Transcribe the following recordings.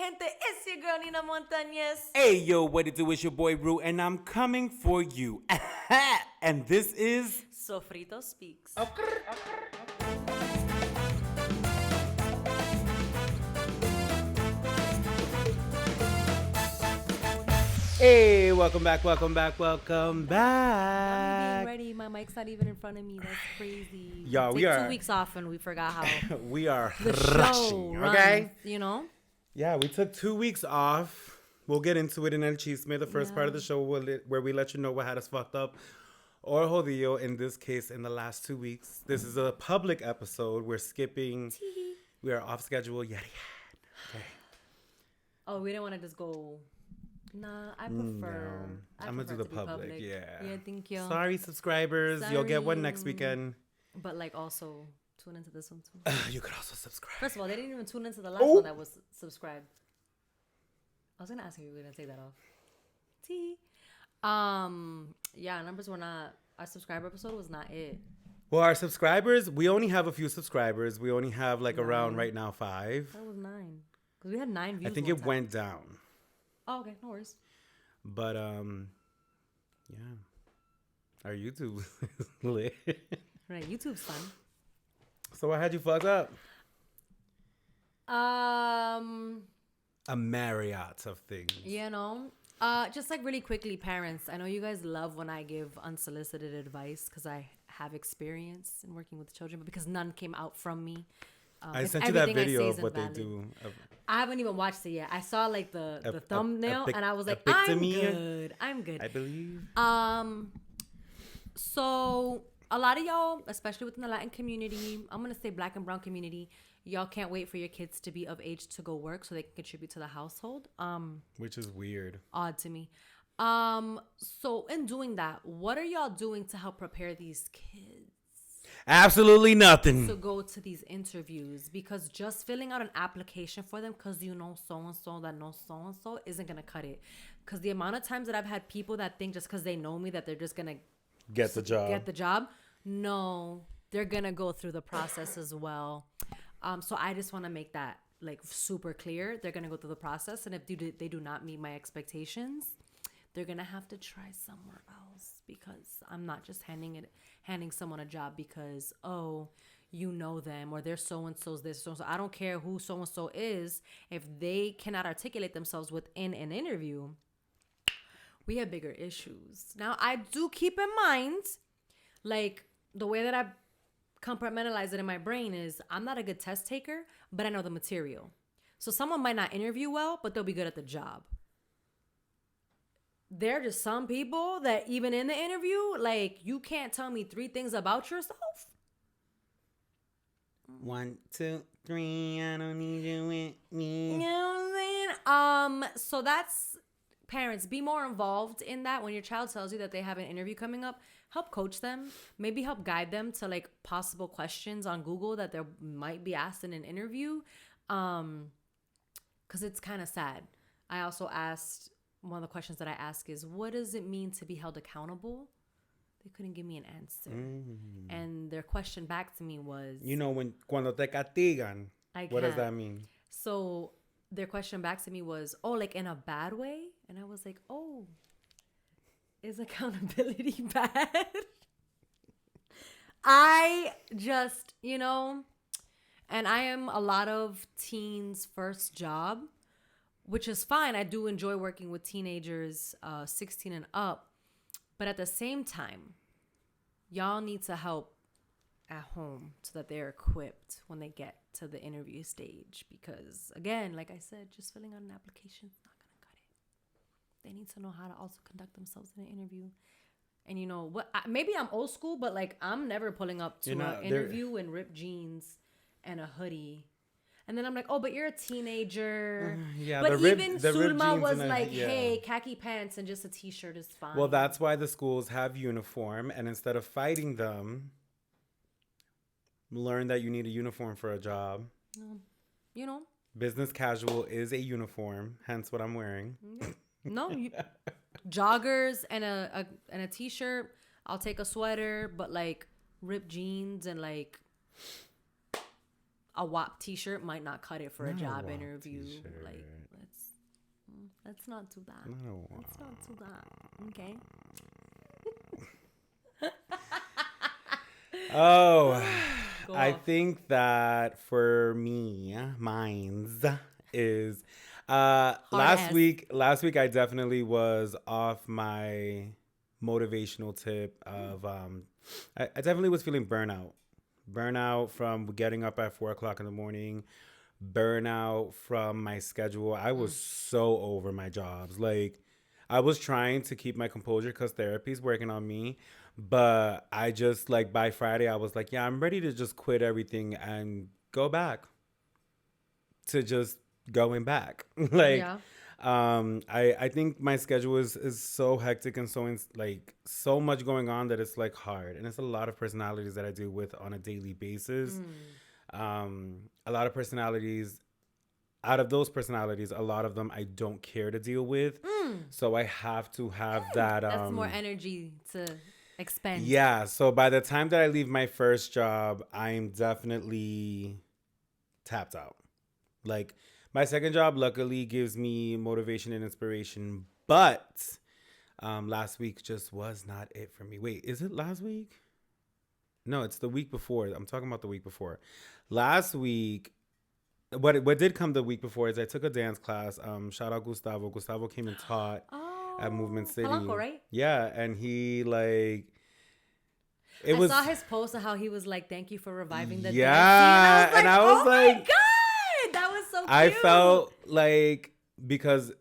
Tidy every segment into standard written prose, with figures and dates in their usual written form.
gente? It's your girl, Nina Montañez. Hey, yo, what it do? It's your boy, Rue, and I'm coming for you. And this is... Sofrito Speaks. Hey, welcome back. I'm being ready. My mic's not even in front of me. That's crazy. Yo, we Take are... 2 weeks off and we forgot how we are the show rushing, runs, okay? you know? Yeah, we took 2 weeks off. We'll get into it in El Chisme, the first part of the show where we let you know what had us fucked up. Or jodillo, in this case, in the last 2 weeks. This is a public episode. We're skipping. We are off schedule yet again. Okay. Oh, we didn't want to just go... Nah, I prefer... No. I'm going to do the public. Yeah. Yeah, thank you. Sorry, subscribers. You'll get one next weekend. But, like, also tune into this one, too. You could also subscribe. First of all, they didn't even tune into the last one that was subscribed. I was going to ask you if you were going to take that off. Yeah, numbers were not... Our subscriber episode was not it. Well, our subscribers, we only have a few subscribers. We only have, like, around right now 5. That was 9. Because we had 9 views. I think it went down. Oh, okay. No worries. But, yeah. Our YouTube is lit. Right. YouTube's fun. So what had you fucked up? A Marriott of things. You know, just like really quickly, parents. I know you guys love when I give unsolicited advice because I have experience in working with children, but because none came out from me. I sent you that video of what they do. I haven't even watched it yet. I saw like the thumbnail and I was like, I'm good. I believe. So a lot of y'all, especially within the Latin community, I'm going to say Black and brown community, y'all can't wait for your kids to be of age to go work so they can contribute to the household. Which is weird. Odd to me. So in doing that, what are y'all doing to help prepare these kids? Absolutely nothing. To go to these interviews, because just filling out an application for them because you know so-and-so that knows so-and-so isn't going to cut it. Because the amount of times that I've had people that think just because they know me that they're just going to get the job. No, they're going to go through the process as well. So I just want to make that like super clear. They're going to go through the process. And if they do not meet my expectations, they're going to have to try somewhere else, because I'm not just handing someone a job because, oh, you know them or they're so-and-so's this, so-and-so. I don't care who so-and-so is. If they cannot articulate themselves within an interview, we have bigger issues. Now, I do keep in mind, like, the way that I compartmentalize it in my brain is I'm not a good test taker, but I know the material. So someone might not interview well, but they'll be good at the job. There are just some people that even in the interview, like, you can't tell me 3 things about yourself. 1, 2, 3, I don't need you with me. You know what I'm saying? So that's, parents, be more involved in that. When your child tells you that they have an interview coming up, help coach them. Maybe help guide them to, like, possible questions on Google that they might be asked in an interview. Because it's kind of sad. I also asked... One of the questions that I ask is, what does it mean to be held accountable? They couldn't give me an answer. And their question back to me was... You know, cuando te castigan, what does that mean? So their question back to me was, oh, like in a bad way? And I was like, oh, is accountability bad? I just, you know, and I am a lot of teens' first job, which is fine. I do enjoy working with teenagers 16 and up. But at the same time, y'all need to help at home so that they're equipped when they get to the interview stage. Because, again, like I said, just filling out an application is not going to cut it. They need to know how to also conduct themselves in an interview. And, you know, maybe I'm old school, but, like, I'm never pulling up to an interview in ripped jeans and a hoodie. And then I'm like, oh, but you're a teenager. Yeah, but even Sulma was like, hey, khaki pants and just a T-shirt is fine. Well, that's why the schools have uniform. And instead of fighting them, learn that you need a uniform for a job. You know. Business casual is a uniform, hence what I'm wearing. No, joggers and a T-shirt. I'll take a sweater, but like ripped jeans and like a WAP T-shirt might not cut it for a job interview. T-shirt. Like, Let's not do that. No. Let's not do that. Okay. Oh, Go I off. think that for me, mine's is ass. last week I definitely was off my motivational tip of I definitely was feeling burnout from getting up at 4 o'clock in the morning, burnout from my schedule. I was so over my jobs. Like, I was trying to keep my composure because therapy's working on me. But I just, like, by Friday, I was like, yeah, I'm ready to just quit everything and go back to just going back. Like, Yeah. I think my schedule is so hectic and like so much going on that it's like hard, and it's a lot of personalities that I deal with on a daily basis. A lot of personalities. Out of those personalities, a lot of them I don't care to deal with, so I have to have that. That's more energy to expend. Yeah. So by the time that I leave my first job, I'm definitely tapped out. Like, my second job, luckily, gives me motivation and inspiration, but last week just was not it for me. Wait, is it last week? No, it's the week before. I'm talking about the week before. Last week, what did come the week before is I took a dance class. Shout out Gustavo. Gustavo came and taught at Movement Oh, City. Polanco, right? Yeah, and he like it I was saw his post of how he was like, "Thank you for reviving the yeah, dance scene." and I I was was like, "Oh like, my god, that was so cute." I felt like because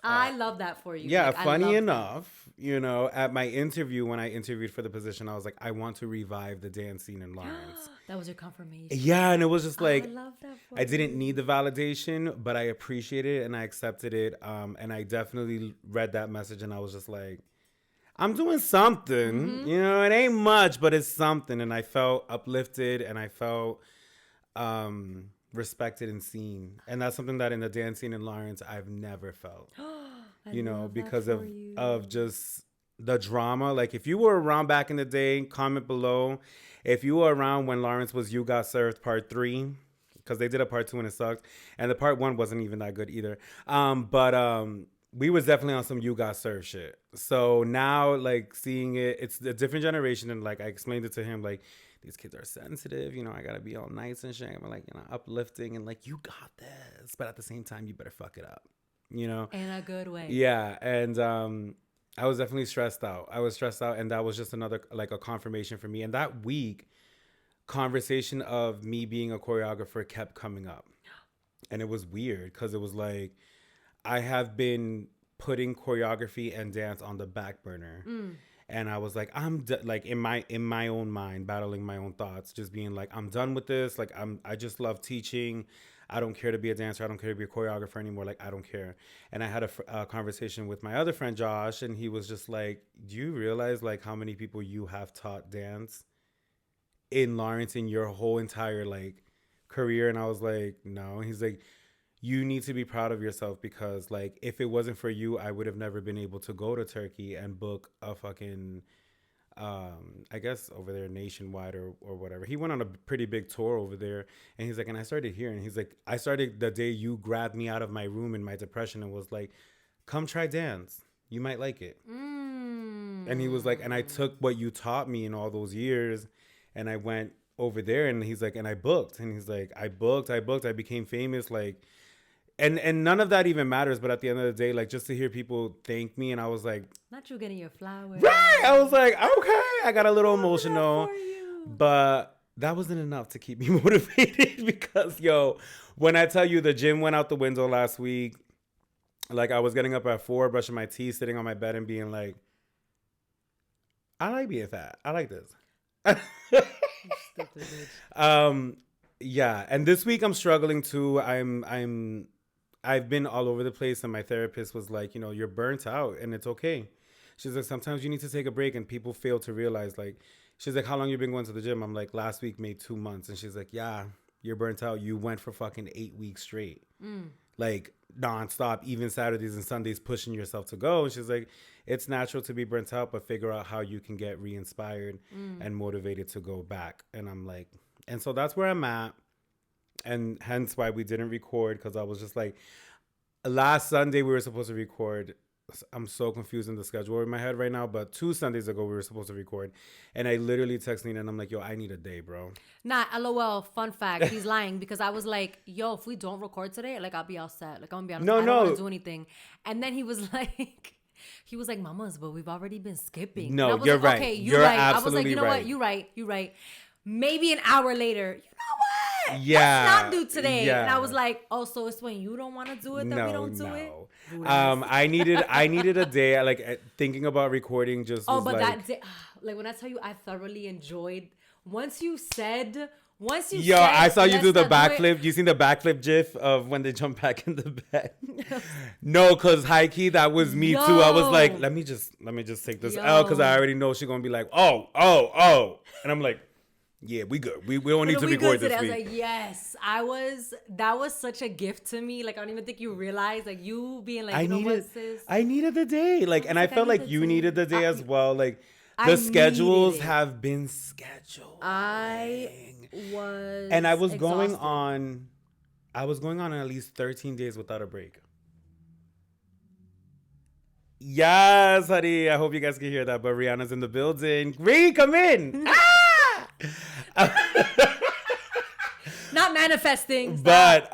I love that for you. yeah, Like, I funny love that. enough, you know, at my interview when I interviewed for the position, I was like, I want to revive the dance scene in Lawrence. That was your confirmation. Yeah, and it was just like I love that for I didn't you. need the validation, but I appreciated it and I accepted it. And I definitely read that message and I was just like, I'm doing something. You know, it ain't much, but it's something. And I felt uplifted and I felt respected and seen. And that's something that in the dance scene in Lawrence I've never felt. I You know, love that because for you. of just the drama. Like, if you were around back in the day, comment below. If you were around when Lawrence was You Got Served Part 3, because they did a Part 2 and it sucked. And the Part 1 wasn't even that good either. But we was definitely on some You Got Served shit. So now, like, seeing it, it's a different generation. And, like, I explained it to him, like, these kids are sensitive. You know, I got to be all nice and shit. I'm like, you know, uplifting and, like, you got this. But at the same time, you better fuck it up. You know? In a good way. Yeah. And I was definitely stressed out. I was stressed out. And that was just another, like, a confirmation for me. And that week, conversation of me being a choreographer kept coming up. And it was weird because it was like, I have been putting choreography and dance on the back burner. And I was like, like in my own mind, battling my own thoughts, just being like, I'm done with this. Like, I just love teaching. I don't care to be a dancer. I don't care to be a choreographer anymore. Like, I don't care. And I had a conversation with my other friend, Josh, and he was just like, do you realize like how many people you have taught dance in Lawrence in your whole entire like career? And I was like, no. And he's like, you need to be proud of yourself because like if it wasn't for you, I would have never been able to go to Turkey and book a fucking I guess over there nationwide or whatever. He went on a pretty big tour over there and he's like, and I started here and he's like, I started the day you grabbed me out of my room in my depression and was like, come try dance. You might like it. And he was like, and I took what you taught me in all those years and I went over there and he's like, and I booked. And he's like, I booked. I became famous. Like, and none of that even matters. But at the end of the day, like just to hear people thank me. And I was like, Not you getting your flowers. right. I was like, okay. I got a little emotional. For you. But that wasn't enough to keep me motivated because, yo, when I tell you the gym went out the window last week, like I was getting up at 4, brushing my teeth, sitting on my bed and being like, I like being fat. I like this. Stupid bitch. Yeah. And this week I'm struggling too. I've been all over the place and my therapist was like, you know, you're burnt out and it's okay. She's like, sometimes you need to take a break and people fail to realize like, she's like, how long you been going to the gym? I'm like, last week made 2 months. And she's like, yeah, you're burnt out. You went for fucking 8 weeks straight. Like nonstop, even Saturdays and Sundays pushing yourself to go. And she's like, it's natural to be burnt out, but figure out how you can get re-inspired and motivated to go back. And I'm like, and so that's where I'm at. And hence why we didn't record because I was just like, last Sunday we were supposed to record. I'm so confused in the schedule in my head right now, but 2 Sundays ago we were supposed to record, and I literally texted Nina and I'm like, yo, I need a day, bro. Nah, LOL, fun fact, he's lying, because I was like, yo, if we don't record today, like, I'll be all set. Like, I'm gonna be honest, I don't want to do anything. And then he was like, mamas, but we've already been skipping. No, and I was you're like, right. Okay, you're right. I was like, you know right. what? You're right. Maybe an hour later, you know what? Yeah. Let's not do today. Yeah. And I was like, oh, so it's when you don't want to do it that we don't do it? I needed a day. Like thinking about recording just. Oh, was but like, that day, like when I tell you, I thoroughly enjoyed. Once you said. Yo, I saw you do the backflip. You seen the backflip gif of when they jump back in the bed? No, cause high key that was me too. I was like, let me just take this L, cause I already know she's gonna be like, oh, and I'm like, yeah, we good. We don't need to record this week. I was like, yes, that was such a gift to me. Like, I don't even think you realize, like, you being like, I needed the day. Like, and I felt like you needed the day as well. Like, the schedules have been scheduled. I was going on at least 13 days without a break. Yes, honey. I hope you guys can hear that. But Rihanna's in the building. Ree, come in. Not manifesting. But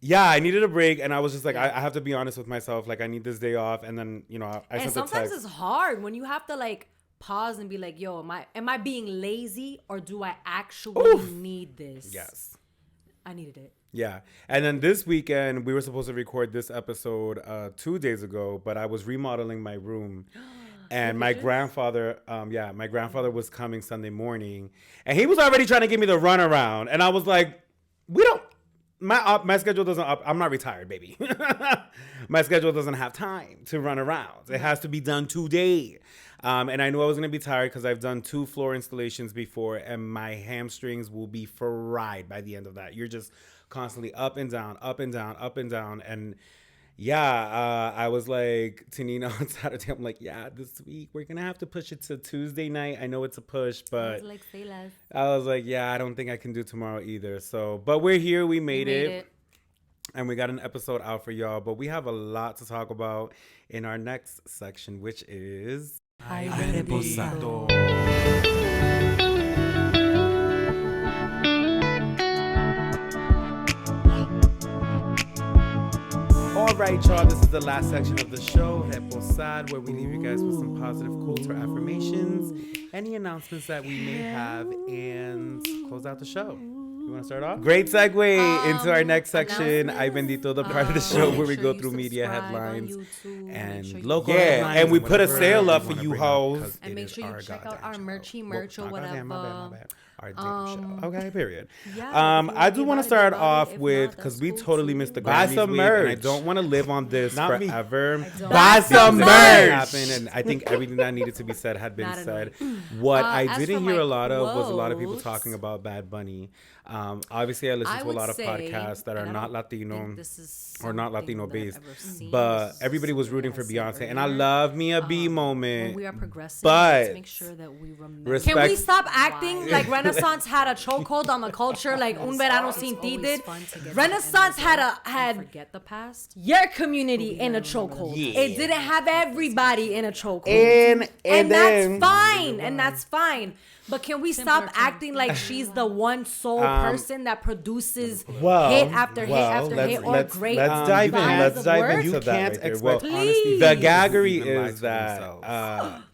yeah, I needed a break, and I was just like, I have to be honest with myself. Like, I need this day off, and then I and sometimes it's hard when you have to like pause and be like, yo, am I being lazy, or do I actually need this? Yes, I needed it. Yeah. And then this weekend we were supposed to record this episode 2 days ago, but I was remodeling my room. And my grandfather was coming Sunday morning, and he was already trying to give me the runaround. And I was like, my schedule doesn't up. I'm not retired, baby. My schedule doesn't have time to run around. It has to be done today. And I knew I was going to be tired because I've done 2 floor installations before, and my hamstrings will be fried by the end of that. You're just constantly up and down, up and down, up and down. And yeah, I was like to Nina on Saturday, I'm like, yeah, this week we're going to have to push it to Tuesday night. I know it's a push, but I was like, say less. I was like, yeah, I don't think I can do tomorrow either. So, but we're here. We made it. And we got an episode out for y'all. But we have a lot to talk about in our next section, which is... Ay, bendito. All right, y'all, this is the last section of the show, Reposad, where we leave you guys with some positive quotes or affirmations, any announcements that we may have, and close out the show. You want to start off? Great segue into our next section, Ay Bendito, the part of the show where we go through media headlines and local headlines. And we put a sale up for you hoes. And make sure you check out our merch or whatever. My bad. Our damn show. Okay, period. I do want to start off with, because we totally missed the Grammys. Buy some merch. I don't want to live on this forever. Buy some merch. And I think everything that needed to be said had been said. What I didn't hear a lot of was a lot of people talking about Bad Bunny. Obviously, I listen to a lot of podcasts that are not Latino or not Latino based, but everybody was rooting for Beyonce, and I love me a B moment. We are progressive. But let's make sure that we remember. Can we stop acting like Renaissance had a chokehold on the culture, like Un Verano Sin Ti did? Renaissance had forget the past. Your community in a chokehold. Yeah. It didn't have everybody in a chokehold, and that's fine. And that's fine. But can we stop acting like she's the one sole person that produces hit after hit after hit or great? Let's dive in. Let's dive into that. You can't expect honesty. The gaggery is that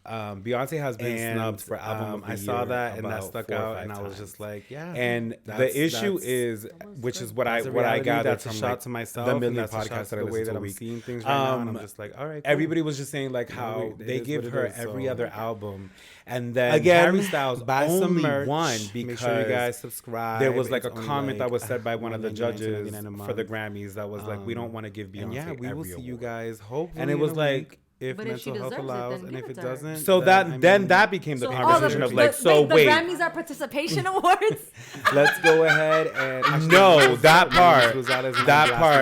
Beyonce has been snubbed for album of the year. I saw that and that stuck out, and I was just like, yeah. And the issue is, which is what I gathered from shot to myself, the million podcasts that I listen to, I'm seeing things right now, and I'm just like, all right. Everybody was just saying like how they give her every other album. And then again, Harry Styles buy some merch. Won because make sure you guys subscribe. There was like a comment that was said by one of the judges for the Grammys that was like, we don't want to give Beyonce every award. Yeah, we will see you guys hopefully. And it was like, if mental health allows, and if it doesn't, so then that became the conversation of like, so wait, the Grammys are participation awards. Let's go ahead and no, that part,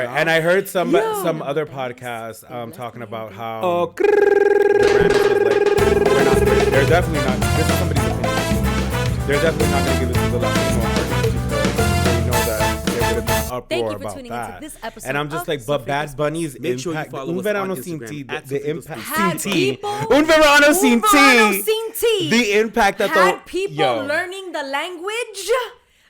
and I heard some other podcasts talking about how the Grammys was like, they're definitely not. This is somebody's opinion. They're definitely not going to give it to the Latino artists because they know that there would have been uproar Thank you for about tuning that. into this episode And I'm just of like, but Sofritos Bad Bunny's Make sure you impact, follow un us on verano Instagram sin ti, at the Sofritos impact, Had sin ti. people- Un verano sin verano ti. sin ti. The impact that Had people yo. learning the language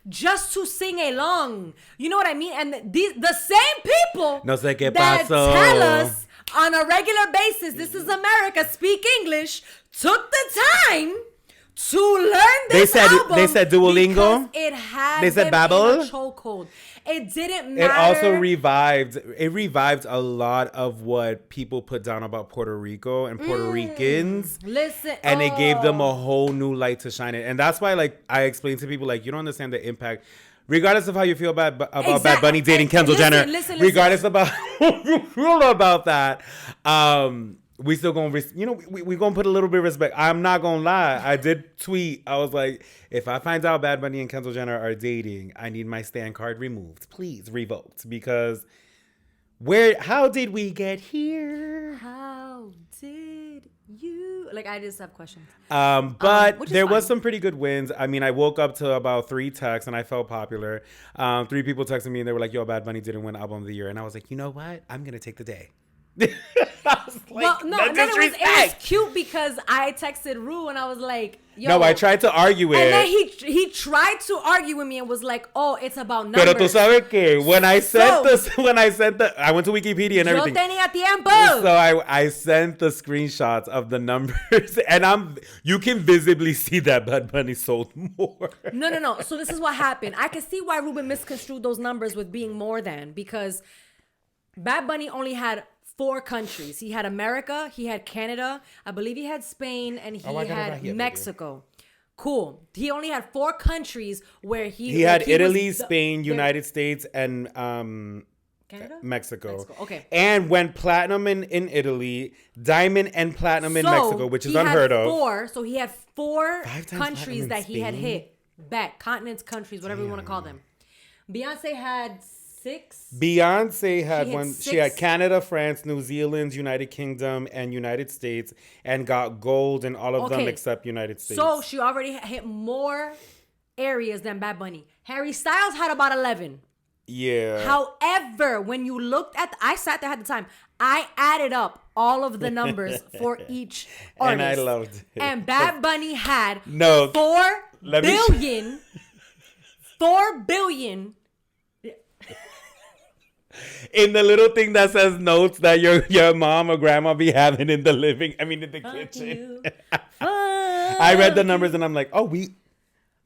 just to sing along. You know what I mean? And the same people No sé qué that pasó. tell us on a regular basis, this is America, speak English, took the time to learn this album. They said Duolingo. Because it had They said them Babbel. in a chokehold. It didn't It matter. also revived a lot of what people put down about Puerto Rico and Puerto Ricans. Listen, And it gave them a whole new light to shine in. And that's why, like, I explain to people, like, you don't understand the impact. Regardless of how you feel about Bad Bunny dating Kendall Jenner, listen. regardless about how you feel about that, we still gonna, we gonna put a little bit of respect. I'm not gonna lie. I did tweet. I was like, if I find out Bad Bunny and Kendall Jenner are dating, I need my stand card removed. Please, revoked. Because how did we get here? How did you? Like, I just have questions. But which is there was fine. some pretty good wins. I mean, I woke up to about 3 texts and I felt popular. 3 people texted me and they were like, yo, Bad Bunny didn't win Album of the Year. And I was like, you know what? I'm going to take the day. I was like, Well, no, "The and then it was disrespect." cute because I texted Rue and I was like, yo. No, I tried to argue it. And then he tried to argue with me and was like, oh, it's about numbers. Pero tú sabes que when I sent So- I went to Wikipedia and Yo everything. tenía tiempo. So I sent the screenshots of the numbers and you can visibly see that Bad Bunny sold more. No. So this is what happened. I can see why Ruben misconstrued those numbers with being more than, because Bad Bunny only had 4 countries. He had America, he had Canada, I believe he had Spain, and he I got it had right here, baby. Mexico. Cool. He only had 4 countries where He had was Italy, the- Spain, there- United States, and Canada? Mexico. Okay. And went platinum in Italy, diamond and platinum in So, Mexico, which is he had unheard of. 4, so he had 4 5 times countries platinum in that he had Spain? hit. Back, continents, countries, whatever you want to call them. Beyonce had 6. Beyonce had She had one. She had 6. Canada, France, New Zealand, United Kingdom, and United States, and got gold in all of them Okay. except United States. So she already hit more areas than Bad Bunny. Harry Styles had about 11. yeah. However, when you looked at, I sat there at the time, I added up all of the numbers for each artist. And I loved it. And Bad Bunny had No. 4 Let me- billion, 4 billion. In the little thing that says notes that your mom or grandma be having in the in the kitchen. I read the numbers and I'm like, oh,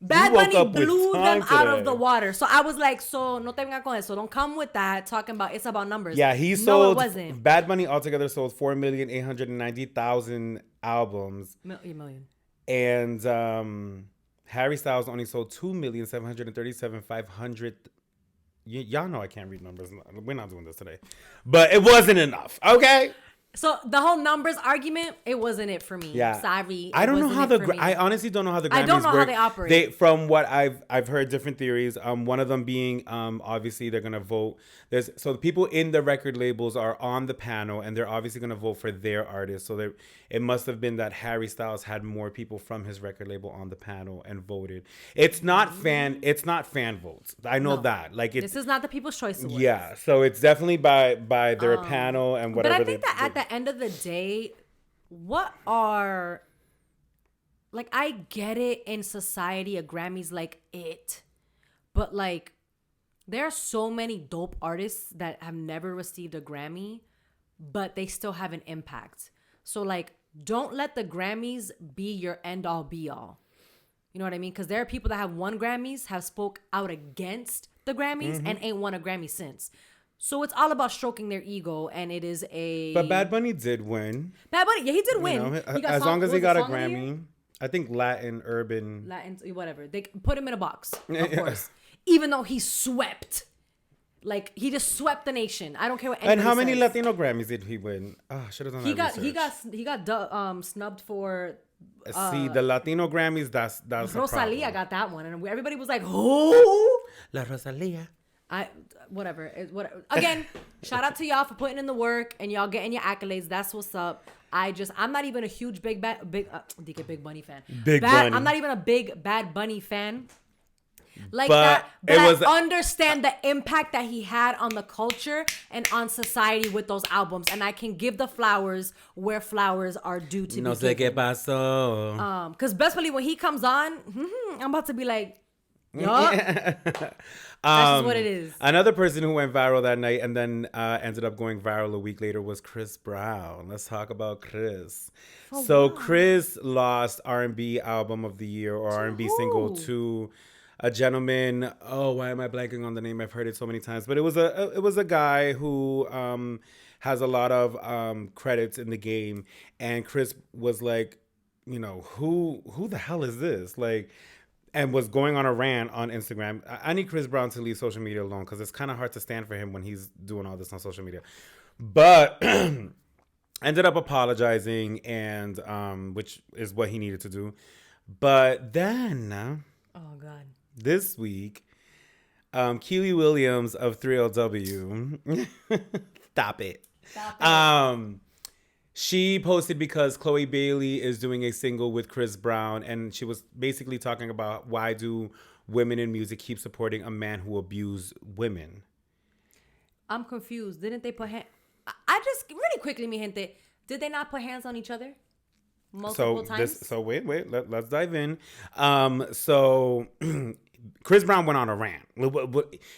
Bad woke Bunny up with blew time them out of today. the water. So I was like, so no te venga con eso. Don't come with that talking about it's about numbers. yeah, he No, sold. it wasn't. Bad Bunny altogether sold 4,890,000 albums, A million. and Harry Styles only sold 2,737,500. Y'all know I can't read numbers. We're not doing this today, but it wasn't enough. Okay. So the whole numbers argument, it wasn't it for me. Yeah. Sorry. I don't know how I I honestly don't know how the Grammys I don't know how work. they operate. From what I've heard different theories. One of them being obviously they're gonna vote. So the people in the record labels are on the panel and they're obviously gonna vote for their artist. So it must have been that Harry Styles had more people from his record label on the panel and voted. It's not fan votes. I know No. that. Like This is not the People's Choice Awards. yeah. So it's definitely by their panel and But whatever. I think that at the end of the day, I get it in society, a Grammy's like it. But like, there are so many dope artists that have never received a Grammy, but they still have an impact. So like, don't let the Grammys be your end all be all. You know what I mean? Because there are people that have won Grammys, have spoke out against the Grammys, and ain't won a Grammy since. So it's all about stroking their ego, and it is a. But Bad Bunny did win. Bad Bunny, yeah, he did win. You know, He got as long as he was it got a Song of the Year? Grammy, I think Latin, urban. Latin, whatever. They put him in a box, of Yeah. course. Even though he swept, like he just swept the nation. I don't care what. And how many says. Latino Grammys did he win? Oh, should have done He that got research. snubbed for. See, the Latino Grammys, that's a Rosalia problem. got that one, and everybody was like, "Who?" La Rosalia. Whatever. Again, shout out to y'all for putting in the work and y'all getting your accolades. That's what's up. I'm not even a huge Big Bunny fan. Big Bunny. I'm not even a big Bad Bunny fan. like But that. But it was- I understand the impact that he had on the culture and on society with those albums, and I can give the flowers where flowers are due to No be sé qué given. pasó. Because best believe when he comes on, I'm about to be like, yup. That's just what it is. Another person who went viral that night and then ended up going viral a week later was Chris Brown. Let's talk about Chris. Chris lost R&B album of the year or R&B single who? to a gentleman. Oh, why am I blanking on the name? I've heard it so many times, but it was a guy who has a lot of credits in the game, and Chris was like, who the hell is this? Like, and was going on a rant on Instagram. I need Chris Brown to leave social media alone because it's kind of hard to stand for him when he's doing all this on social media. But ended up apologizing, and which is what he needed to do. But then, Oh God. this week, Keely Williams of 3LW, stop it. She posted because Chloe Bailey is doing a single with Chris Brown, and she was basically talking about why do women in music keep supporting a man who abused women. I'm confused. Didn't they put I just really quickly, mi gente, did they not put hands on each other multiple times? Wait, let's dive in. So Chris Brown went on a rant.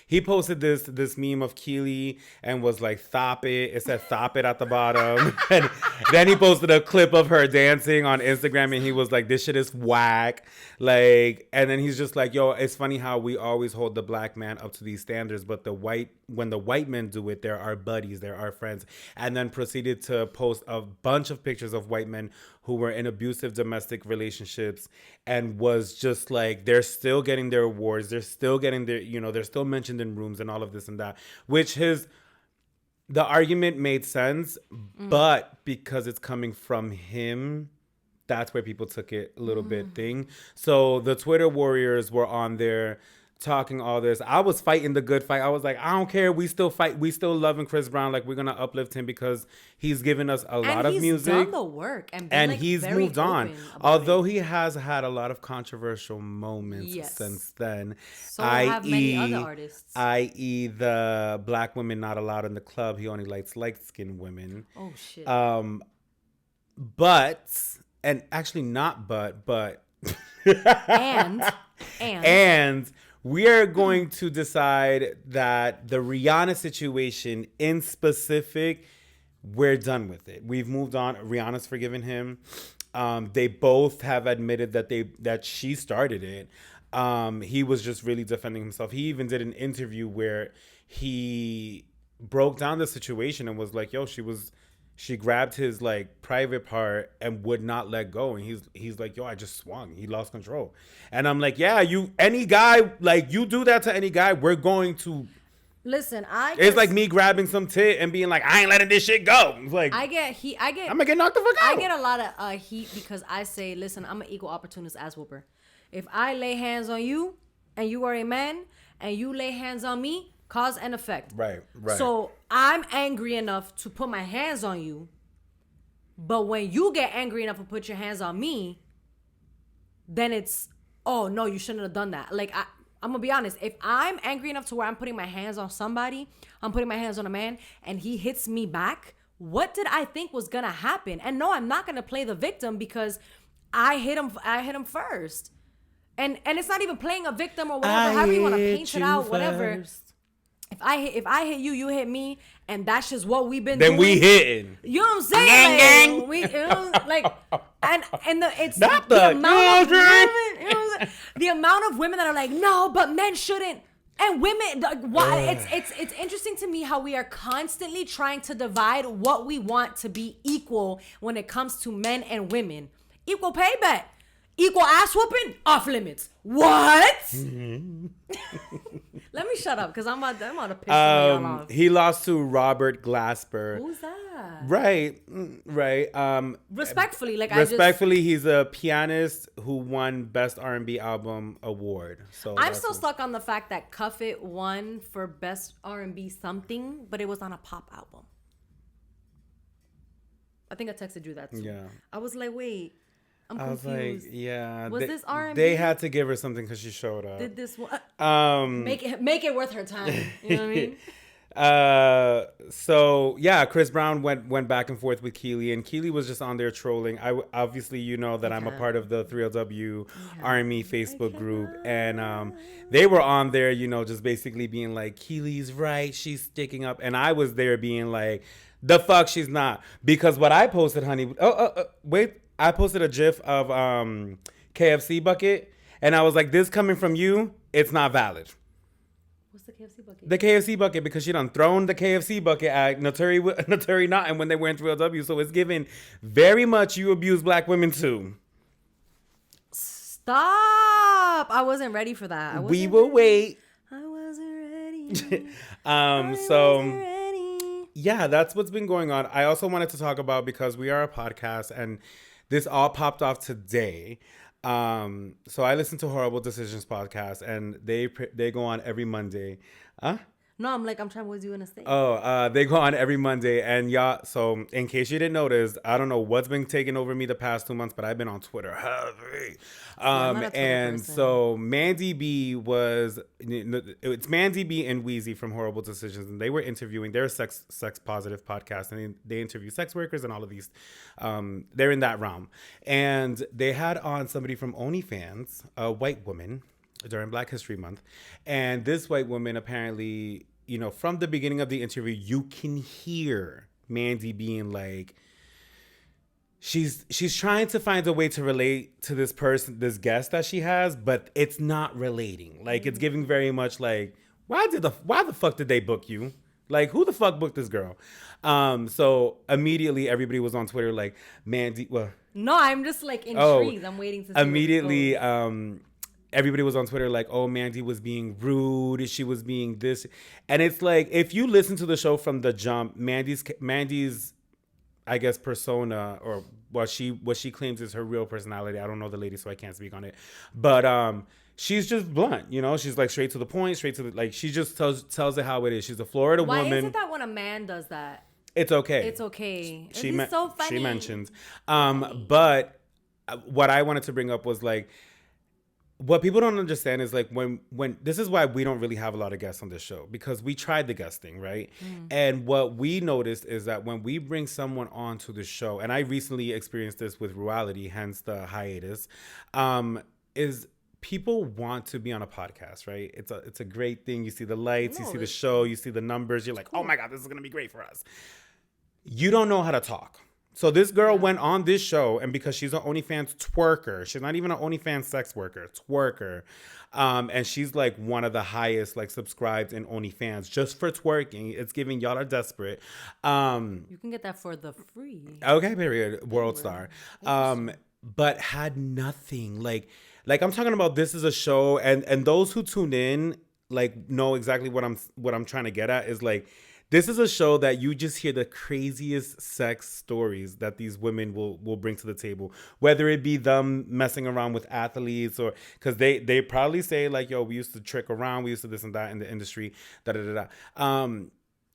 He posted this meme of Keely and was like, "Thop it." It said "Thop it" at the bottom. And then he posted a clip of her dancing on Instagram, and he was like, "This shit is whack." Like, and then he's just like, "Yo, it's funny how we always hold the black man up to these standards, but when the white men do it, they're our buddies, they're our friends." And then proceeded to post a bunch of pictures of white men who were in abusive domestic relationships, and was just like, they're still getting their awards, they're still getting their, they're still mentioned in rooms and all of this and that, which the argument made sense, but because it's coming from him, that's where people took it a little bit thing. So the Twitter warriors were on there talking all this. I was fighting the good fight. I was like, I don't care. We still fight. We still loving Chris Brown. Like, we're going to uplift him because he's given us a lot of music. And he's done the work. And he's very moved on. open about Although it. he has had a lot of controversial moments Yes. since then. So have many other artists. I.e. the black women not allowed in the club. He only likes light-skinned women. Oh, shit. But, and actually not but. And we are going to decide that the Rihanna situation in specific, we're done with it. We've moved on. Rihanna's forgiven him. They both have admitted that she started it. He was just really defending himself. He even did an interview where he broke down the situation and was like, yo, she grabbed his like private part and would not let go. And he's like, yo, I just swung. He lost control. And I'm like, yeah, any guy, like, you do that to any guy, we're going to. Listen, It's like me grabbing some tit and being like, I ain't letting this shit go. It's like, I'm gonna get knocked the fuck out. I get a lot of heat because I say, listen, I'm an equal opportunist ass whooper. If I lay hands on you and you are a man and you lay hands on me, cause and effect. Right. So I'm angry enough to put my hands on you, but when you get angry enough to put your hands on me, then it's, oh no, you shouldn't have done that. Like, I'm gonna be honest. If I'm angry enough to where I'm putting my hands on somebody, I'm putting my hands on a man, and he hits me back, what did I think was gonna happen? And no, I'm not gonna play the victim because I hit him first. And it's not even playing a victim or whatever, however you want to paint it out, whatever. If I hit you, you hit me, and that's just what we've been doing. Then we hitting. You know what I'm saying? Gang, It's Not the the- amount of you know what I'm women, you know what I'm saying? The amount of women that are like, no, but men shouldn't. And women, why? It's interesting to me how we are constantly trying to divide what we want to be equal when it comes to men and women. Equal payback. Equal ass whooping, off limits. What? Let me shut up because I'm about to piss y'all off. He lost to Robert Glasper. Who's that? Right. Respectfully, he's a pianist who won Best R&B Album Award. So I'm still stuck on the fact that Cuff It won for Best R&B something, but it was on a pop album. I think I texted you that too. Yeah. I was like, wait. I'm I was confused. like, yeah. Was this R&B? They had to give her something because she showed up. Did this one Make make it worth her time? You know what I mean? So yeah, Chris Brown went back and forth with Keely, and Keely was just on there trolling. Obviously, you know that I'm a part of the 3LW Army Facebook group, and they were on there, you know, just basically being like, Keely's right, she's sticking up, and I was there being like, the fuck, she's not, because what I posted, honey. Wait, I posted a GIF of KFC bucket, and I was like, this coming from you, it's not valid. What's the KFC bucket? The KFC bucket, because she done thrown the KFC bucket at Naturi Naughton when they were in 3LW. So it's given very much you abuse black women too. Stop! I wasn't ready for that. We will wait. I wasn't ready. Yeah, that's what's been going on. I also wanted to talk about, because we are a podcast and this all popped off today. So I listen to Horrible Decisions podcast, and they go on every Monday. No, I'm trying to do in a state. They go on every Monday, and y'all. So in case you didn't notice, I don't know what's been taking over me the past 2 months, but I've been on Twitter heavy. And person. so Mandy B it's Mandy B and Wheezy from Horrible Decisions, and they were interviewing. They're a sex positive podcast, and they interview sex workers and all of these. They're in that realm, and they had on somebody from OnlyFans, a white woman, during Black History Month, and this white woman apparently, you know, from the beginning of the interview, you can hear Mandy being like, she's trying to find a way to relate to this person, this guest that she has, but it's not relating. Like, it's giving very much like, why the fuck did they book you? Like, who the fuck booked this girl? So immediately everybody was on Twitter like, Mandy. Well, no, I'm just like intrigued. I'm waiting to see. Immediately, everybody was on Twitter like, oh, Mandy was being rude. She was being this. And it's like, if you listen to the show from the jump, Mandy's, I guess, persona, or what she claims is her real personality. I don't know the lady, so I can't speak on it. But she's just blunt, you know? She's like straight to the point, like, she just tells it how it is. She's a Florida woman. Why is it that when a man does that, it's okay? It's okay. It's so funny. She mentions. But what I wanted to bring up was like, what people don't understand is like when this is why we don't really have a lot of guests on this show, because we tried the guesting, right? And what we noticed is that when we bring someone onto the show, and I recently experienced this with Ruality, hence the hiatus, is people want to be on a podcast, right? It's a great thing. You see the lights, you see the show, you see the numbers, you're like, oh my God, this is gonna be great for us. You don't know how to talk. So this girl went on this show, and because she's an OnlyFans twerker, she's not even an OnlyFans sex worker, twerker. And she's like one of the highest like subscribed in OnlyFans just for twerking. It's giving y'all are desperate. You can get that for the free. Okay, period. World star. But had nothing. Like I'm talking about, this is a show, and those who tune in like know exactly what I'm trying to get at is like, this is a show that you just hear the craziest sex stories that these women will bring to the table, whether it be them messing around with athletes, or because they probably say like, yo, we used to trick around, we used to this and that in the industry,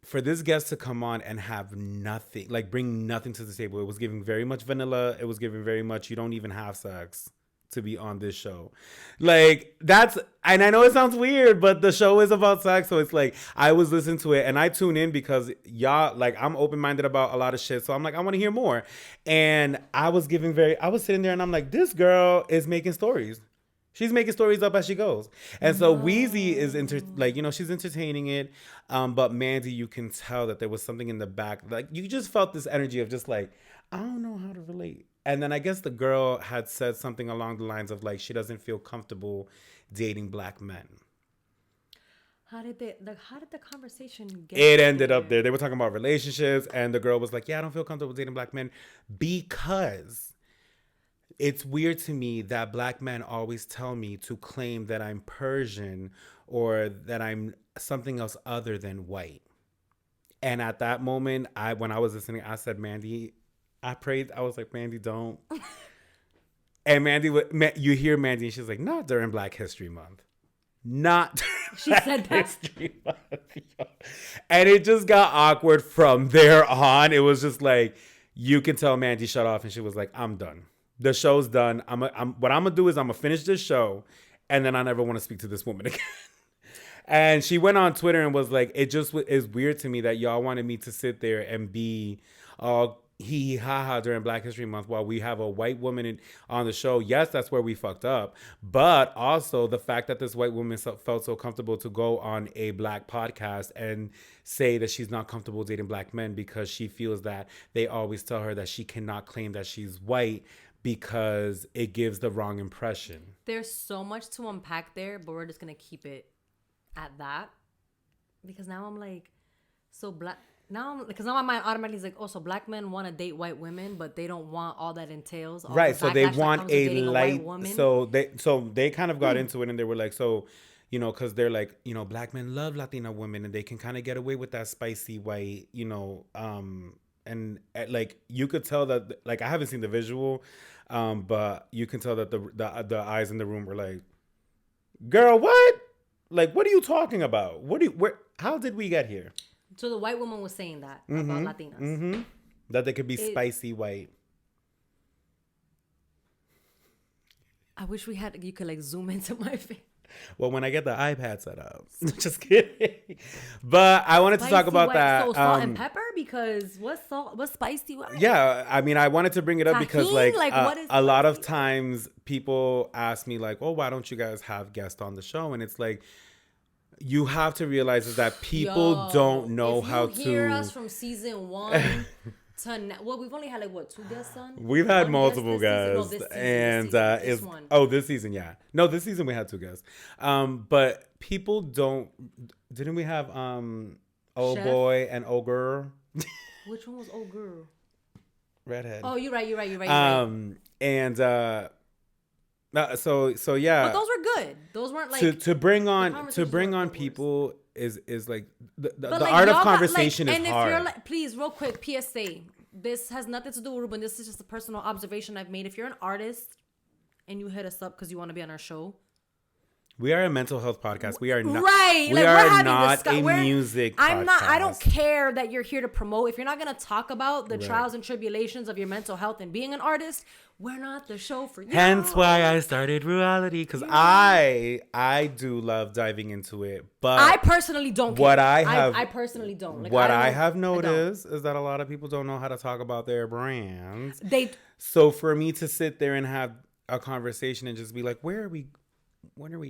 for this guest to come on and have nothing, like bring nothing to the table. It was giving very much vanilla. It was giving very much, you don't even have sex to be on this show. Like, that's, and I know it sounds weird, but the show is about sex. So it's like, I was listening to it and I tune in because y'all, like, I'm open-minded about a lot of shit. So I'm like, I want to hear more. And I was sitting there and I'm like, this girl is making stories. She's making stories up as she goes. And so Wheezy is she's entertaining it. But Mandy, you can tell that there was something in the back. Like, you just felt this energy of just like, I don't know how to relate. And then I guess the girl had said something along the lines of like, she doesn't feel comfortable dating black men. How did the conversation get It ended up there. They were talking about relationships, and the girl was like, yeah, I don't feel comfortable dating black men because it's weird to me that black men always tell me to claim that I'm Persian or that I'm something else other than white. And at that moment, when I was listening, I said, Mandy, I prayed. I was like, Mandy, don't. And Mandy, you hear Mandy, and she's like, not during Black History Month. Not she said that. History Month. And it just got awkward from there on. It was just like, you can tell Mandy shut off, and she was like, I'm done. The show's done. What I'm gonna do is I'm gonna finish this show, and then I never want to speak to this woman again. And she went on Twitter and was like, it just is weird to me that y'all wanted me to sit there and be all hee ha ha during Black History Month while we have a white woman on the show. Yes, that's where we fucked up. But also the fact that this white woman felt so comfortable to go on a Black podcast and say that she's not comfortable dating Black men because she feels that they always tell her that she cannot claim that she's white because it gives the wrong impression. There's so much to unpack there, but we're just going to keep it at that. Because now I'm like, so Black... Now, because now my mind automatically is like, oh, so Black men want to date white women, but they don't want all that entails. All right. the So they backlash that want comes with a dating light. white woman. So they kind of got into it and they were like, so, you know, because they're like, you know, Black men love Latina women and they can kind of get away with that spicy white, you know, and like you could tell that, like, I haven't seen the visual, but you can tell that the eyes in the room were like, girl, what? Like, what are you talking about? How did we get here? So the white woman was saying that about Latinas. Mm-hmm. That they could be spicy white. I wish you could like zoom into my face. Well, when I get the iPad set up. Just kidding. But I wanted to talk about that. So salt and pepper? Because what's spicy white? Yeah, I mean, I wanted to bring it up because Tahini? Like, what is a lot of times people ask me like, oh, why don't you guys have guests on the show? And it's like, you have to realize is that people don't know how to. If you hear us from season 1 to now, well, we've only had like what 2 guests on. We've had One multiple guest guests, and this season, yeah. No, this season we had 2 guests. But people don't. Didn't we have Oh Chef? Boy and Oh Girl? Which one was Oh Girl? Redhead. Oh, you're right. And so yeah. But those were good. Those weren't like to bring on people is like the art of conversation is hard. You're like, please, real quick, PSA. This has nothing to do with Ruben. This is just a personal observation I've made. If you're an artist and you hit us up because you want to be on our show, we are a mental health podcast. We are not. Right. We are not a music podcast. I'm not. I don't care that you're here to promote. If you're not going to talk about the trials and tribulations of your mental health and being an artist, we're not the show for you. Hence why I started Reality, because I do love diving into it. But I personally don't care. What I have, I personally don't. Like, what I have noticed is that a lot of people don't know how to talk about their brands. So for me to sit there and have a conversation and just be like, what are we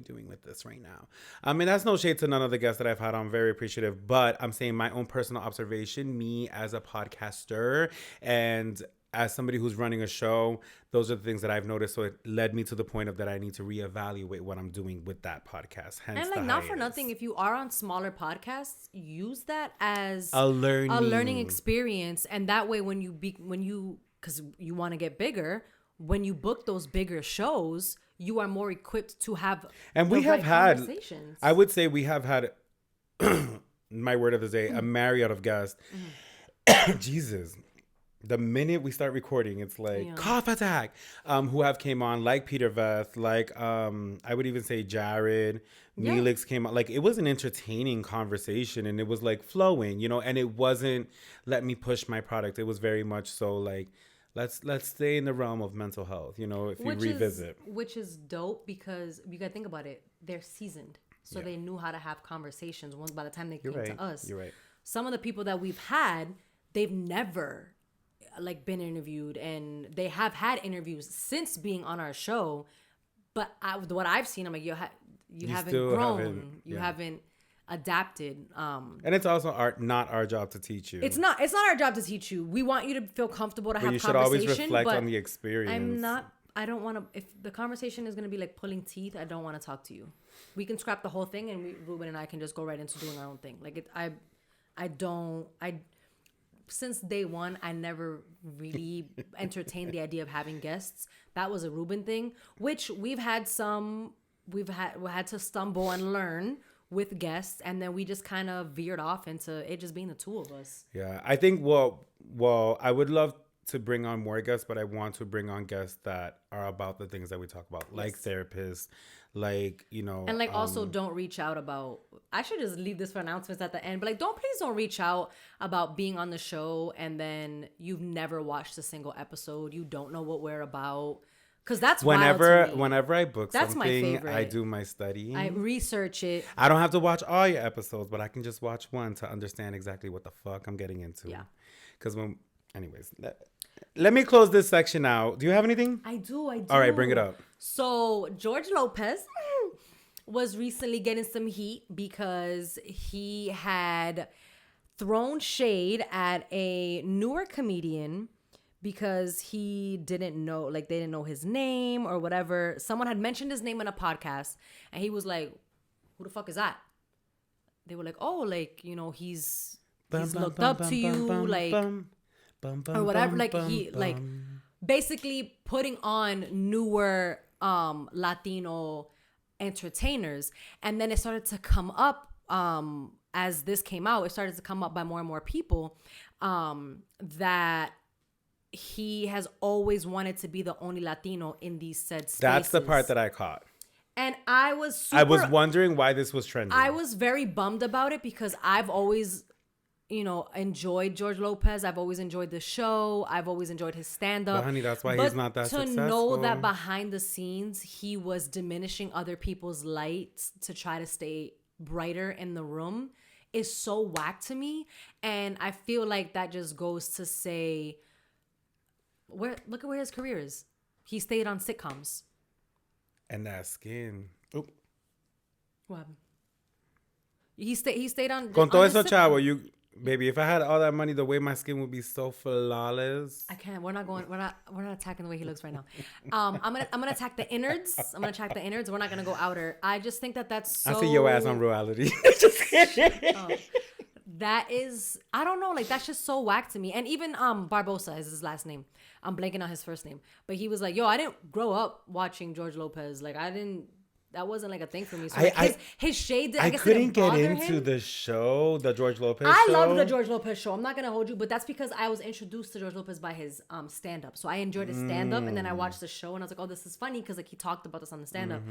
doing with this right now? I mean, that's no shade to none of the guests that I've had. I'm very appreciative, but I'm saying my own personal observation, me as a podcaster and as somebody who's running a show, those are the things that I've noticed. So it led me to the point of that I need to reevaluate what I'm doing with that podcast. Hence and like, not for nothing, if you are on smaller podcasts, use that as a learning experience. And that way, when you because you want to get bigger, when you book those bigger shows, you are more equipped to have. And we have had conversations. I would say we have had my word of the day, a myriad of guests. Jesus. The minute we start recording, it's like cough attack. Who have came on like Peter Veth, like I would even say Jared, Neelix came on. Like it was an entertaining conversation and it was like flowing, you know. And it wasn't let me push my product. It was very much so like let's stay in the realm of mental health, you know. If you revisit, which is dope because you gotta think about it. They're seasoned, so they knew how to have conversations. Once by the time they came to us, you're right. Some of the people that we've had, they've never like been interviewed, and they have had interviews since being on our show, but what I've seen, I'm like, you haven't grown, you haven't adapted, and it's also not our job to teach you. It's not our job to teach you. We want you to feel comfortable to have conversation. You should always reflect on the experience. I don't want to. If the conversation is going to be like pulling teeth, I don't want to talk to you. We can scrap the whole thing, and Ruben and I can just go right into doing our own thing. Like since day one, I never really entertained the idea of having guests. That was a Ruben thing, which we've had to stumble and learn with guests, and then we just kind of veered off into it just being the two of us. Yeah, I think well, I would love to bring on more guests, but I want to bring on guests that are about the things that we talk about, like therapists, like, you know. And like also don't reach out about, I should just leave this for announcements at the end, but like please don't reach out about being on the show and then you've never watched a single episode. You don't know what we're about. Because that's whenever wild to me. I book That's my something, favorite. I do my study. I research it. I don't have to watch all your episodes, but I can just watch one to understand exactly what the fuck I'm getting into. Yeah. Because anyways, let me close this section out. Do you have anything? I do. All right, bring it up. So George Lopez was recently getting some heat because he had thrown shade at a newer comedian because he didn't know, like they didn't know his name or whatever. Someone had mentioned his name in a podcast and he was like, who the fuck is that? They were like, oh, like, you know, he's looked up to you, like, or whatever. Like he, like basically putting on newer Latino entertainers. And then it started to come up as this came out, it started to come up by more and more people that he has always wanted to be the only Latino in these said spaces. That's the part that I caught. And I was wondering why this was trending. I was very bummed about it because I've always, you know, enjoyed George Lopez. I've always enjoyed the show. I've always enjoyed his stand-up. But honey, that's why he's not that successful. To know that behind the scenes, he was diminishing other people's lights to try to stay brighter in the room is so whack to me. And I feel like that just goes to say, look at where his career is. He stayed on sitcoms. And that skin. Oop. What happened? He stayed on. Con todo on eso, the chavo, baby, if I had all that money, the way my skin would be so flawless. I can't. We're not attacking the way he looks right now. I'm gonna attack the innards. I'm gonna attack the innards. We're not gonna go outer. I just think that's so. I see your ass on reality. Just kidding. That is, I don't know, like that's just so whack to me. And even Barbosa is his last name. I'm blanking on his first name, but he was like, "Yo, I didn't grow up watching George Lopez. Like, that wasn't like a thing for me." So his shade, I guess couldn't get into him. the show, the George Lopez show. I love the George Lopez show. I'm not gonna hold you, but that's because I was introduced to George Lopez by his stand up. So I enjoyed his stand up, and then I watched the show, and I was like, "Oh, this is funny," because like he talked about this on the stand up.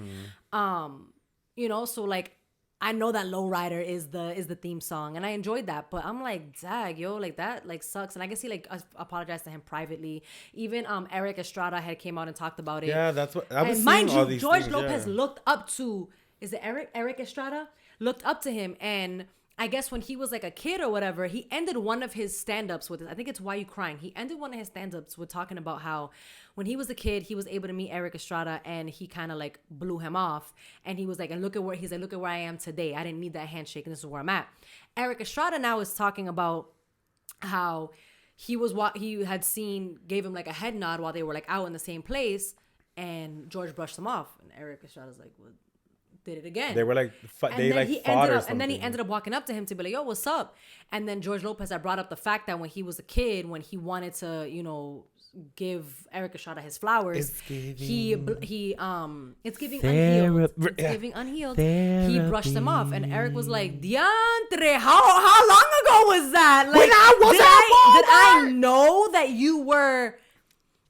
You know, so like. I know that Lowrider is the theme song, and I enjoyed that. But I'm like, dag, yo, like that like sucks. And I guess he like apologized to him privately. Even Eric Estrada had came out and talked about it. Yeah, that's what I was seeing. Mind all you, these George things, Lopez looked up to Eric Estrada looked up to him, and I guess when he was like a kid or whatever, he ended one of his stand-ups with, I think it's Why You Crying. He ended one of his stand-ups with talking about how when he was a kid, he was able to meet Eric Estrada and he kind of like blew him off. And he was like, look at where I am today. I didn't need that handshake and this is where I'm at. Eric Estrada now is talking about how he gave him like a head nod while they were like out in the same place, and George brushed him off. And Eric Estrada's like, well, did it again. They were like, fought or something. And then he ended up walking up to him to be like, yo, what's up? And then George Lopez had brought up the fact that when he was a kid, when he wanted to, you know, give Eric Estrada his flowers, it's giving unhealed. He brushed him off, and Eric was like, Diantre, how long ago was that? Like, did I know that you were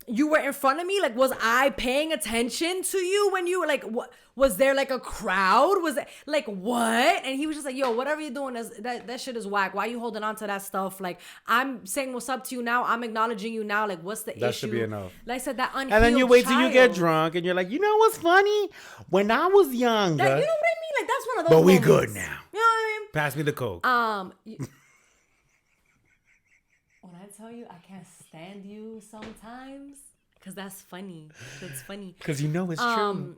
in front of me? Like, was I paying attention to you when you were like, what? Was there like a crowd? Was it like what? And he was just like, yo, whatever you're doing, that shit is whack. Why are you holding on to that stuff? Like, I'm saying what's up to you now. I'm acknowledging you now. Like, what's the issue? That should be enough. Like I said, that unhealed And then you wait till you get child. drunk and you're like, you know what's funny? When I was younger. You know what I mean? Like, that's one of those But we moments. good now. You know what I mean? Pass me the coke. When I tell you I can't stand you sometimes, because that's funny. That's funny. Because you know it's true.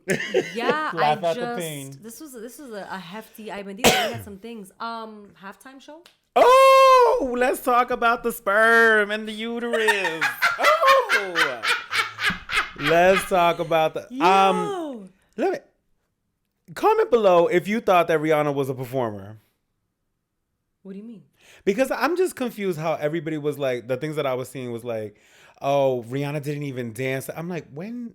Yeah, Laugh at the pain. This was a hefty. I mean, these had some things. Halftime show. Oh, let's talk about the sperm and the uterus. Oh, let's talk about the Let me comment below if you thought that Rihanna was a performer. What do you mean? Because I'm just confused how everybody was like, the things that I was seeing was like, oh, Rihanna didn't even dance. I'm like, when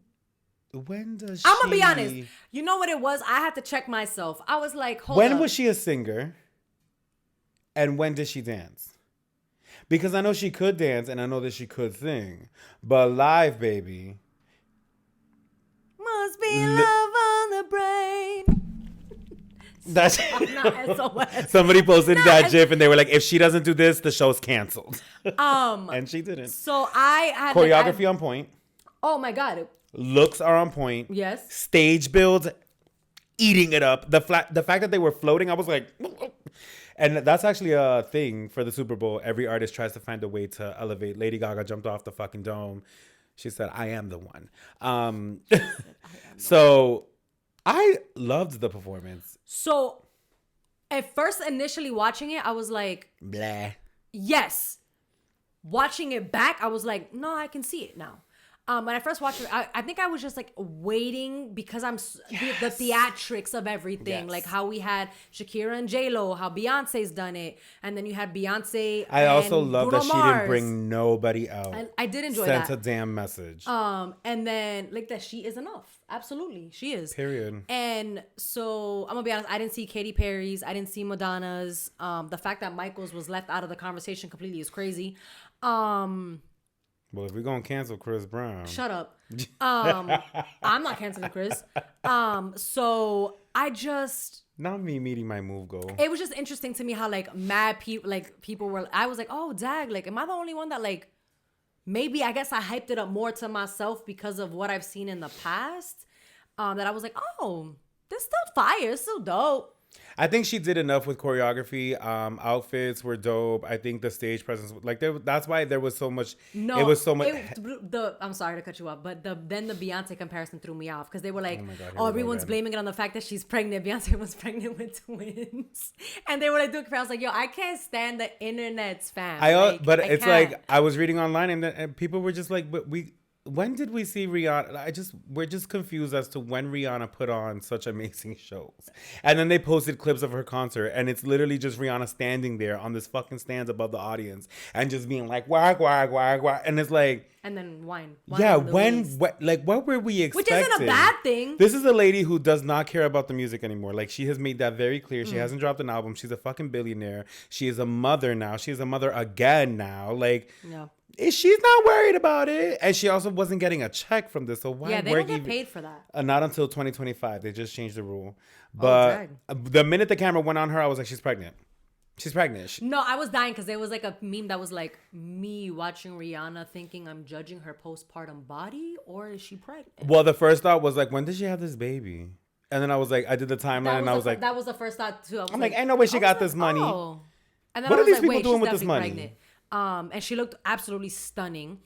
does she? I'm gonna be honest. You know what it was? I had to check myself. I was like, hold when up. was she a singer? And when did she dance? Because I know she could dance and I know that she could sing. But live, baby. Must be love on the brain. That's Not SOS. somebody posted that GIF and they were like, if she doesn't do this, the show's canceled. And she didn't. So I had Choreography on point. oh my God. Looks are on point. Yes. Stage builds, eating it up. The fact that they were floating, I was like, and that's actually a thing for the Super Bowl. Every artist tries to find a way to elevate. Lady Gaga jumped off the fucking dome. She said, "I am the one." So I loved the performance. So at first, initially watching it, I was like, Blah. yes. Watching it back, I was like, no, I can see it now. When I first watched it, I think I was just like waiting because the theatrics of everything, Yes. like how we had Shakira and J-Lo, how Beyonce's done it, and then you had Beyonce. I also love Bruno that she Mars. didn't bring nobody out. I did enjoy Sent that. a damn message. And then like that she is enough. Absolutely, she is. Period. And so I'm gonna be honest, I didn't see Katy Perry's, I didn't see Madonna's. The fact that Michael's was left out of the conversation completely is crazy. Well, if we're gonna cancel Chris Brown, Shut up. I'm not canceling Chris. So I just, not me meeting my move goal. it was just interesting to me how like mad people, like people were, I was like, oh, dag, like, am I the only one that like, maybe I guess I hyped it up more to myself because of what I've seen in the past. That I was like, oh, this still fire, it's still dope. I think she did enough with choreography. Outfits were dope. I think the stage presence, like that's why there was so much. No, it was so much. I'm sorry to cut you off, but then the Beyonce comparison threw me off because they were like, Oh my God, here oh, we go everyone's again. blaming it on the fact that she's pregnant. Beyonce was pregnant with twins, and they were like doing. I was like, yo, I can't stand the internet's fam. But I it's can't. like I was reading online and people were just like, but when did we see Rihanna? We're just confused as to when Rihanna put on such amazing shows. And then they posted clips of her concert and it's literally just Rihanna standing there on this fucking stands above the audience and just being like, wag, wag, wag, wag. And it's like, And then wine yeah, on the waist. what were we Which expecting? isn't a bad thing. This is a lady who does not care about the music anymore. Like, she has made that very clear. Mm. She hasn't dropped an album. She's a fucking billionaire. She is a mother now. She is a mother again now. Like, Yeah. she's not worried about it. And she also wasn't getting a check from this. So why Yeah, they work don't get even- paid for that. Not until 2025. They just changed the rule. Oh, But the minute the camera went on her, I was like, she's pregnant. She's pregnant. No, I was dying because there was like a meme that was like me watching Rihanna thinking I'm judging her postpartum body, or is she pregnant? Well, the first thought was like, when did she have this baby? And then I was like, I did the timeline and I was like, that was the first thought too. I'm like, ain't no way she I was got like, this money. oh. And then What I are was these like, people wait, doing she's with this definitely money? pregnant. And she looked absolutely stunning.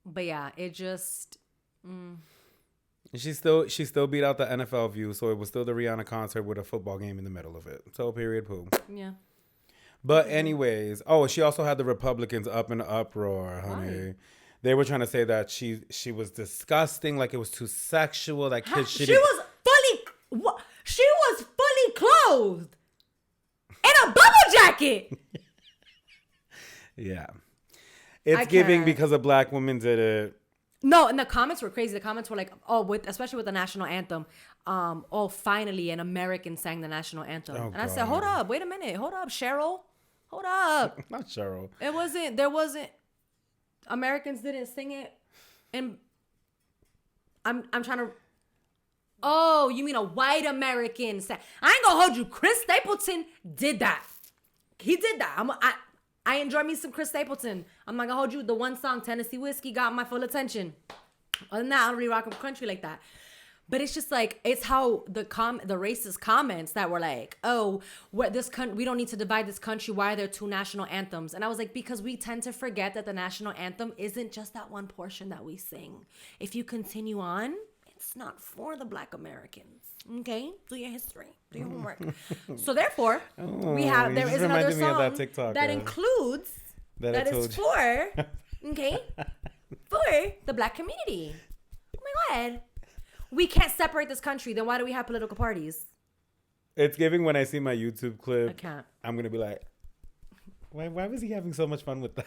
But yeah, it just. She still beat out the NFL view, so it was still the Rihanna concert with a football game in the middle of it. So period, poo. Yeah. But anyways, she also had the Republicans up in uproar, honey. Why? They were trying to say that she was disgusting, like it was too sexual. That kid She was fully clothed in a bubble jacket. Yeah, it's I giving can't. because a black woman did it. No, and the comments were crazy. The comments were like, especially with the national anthem. Finally an American sang the national anthem. Oh, and I said, God. hold up, wait a minute. Hold up, Cheryl. Hold up. Not Cheryl. There wasn't, Americans didn't sing it. And I'm trying to, oh, you mean a white American sang. I ain't gonna hold you. Chris Stapleton did that. He did that. I enjoy me some Chris Stapleton. I'm not gonna hold you. The one song, Tennessee Whiskey, got my full attention. Other than that, I don't really rock with country like that. But it's just like, it's how the racist comments that were like, oh, we don't need to divide this country. Why are there two national anthems? And I was like, because we tend to forget that the national anthem isn't just that one portion that we sing. If you continue on, it's not for the Black Americans. Okay? Do your history. Do your homework. So therefore, there you just is another reminded me of that song TikTok, that yeah. includes, That I that told is you. for, okay, for the Black community. Oh my God. We can't separate this country. Then why do we have political parties? It's giving when I see my YouTube clip. I can't. I'm gonna be like, why was he having so much fun with that?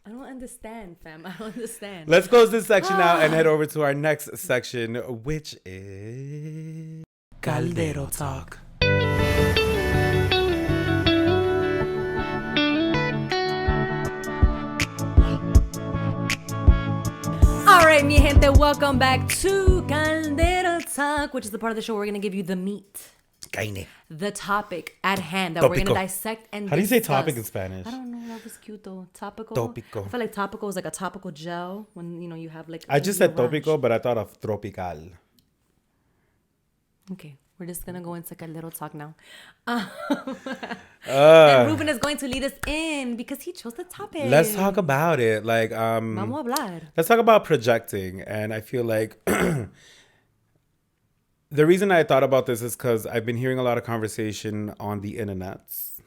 I don't understand, fam. I don't understand. Let's close this section out and head over to our next section, which is Caldero Talk. right, mi gente, welcome back to Caldero Talk, which is the part of the show where we're going to give you the meat, the topic at hand that we're going to Tópico. dissect and How do you say discuss. topic in Spanish? I don't know. That was cute, though. Topical? Tópico. I feel like topical is like a topical gel when, you know, you have like... I just your said topico, ranch. but I thought of tropical. Okay, we're just going to go into Caldero Talk now. Uh, And Ruben is going to lead us in because he chose the topic. let's talk about it. Like, Vamos a hablar. let's talk about projecting. And I feel like the reason I thought about this is because I've been hearing a lot of conversation on the internets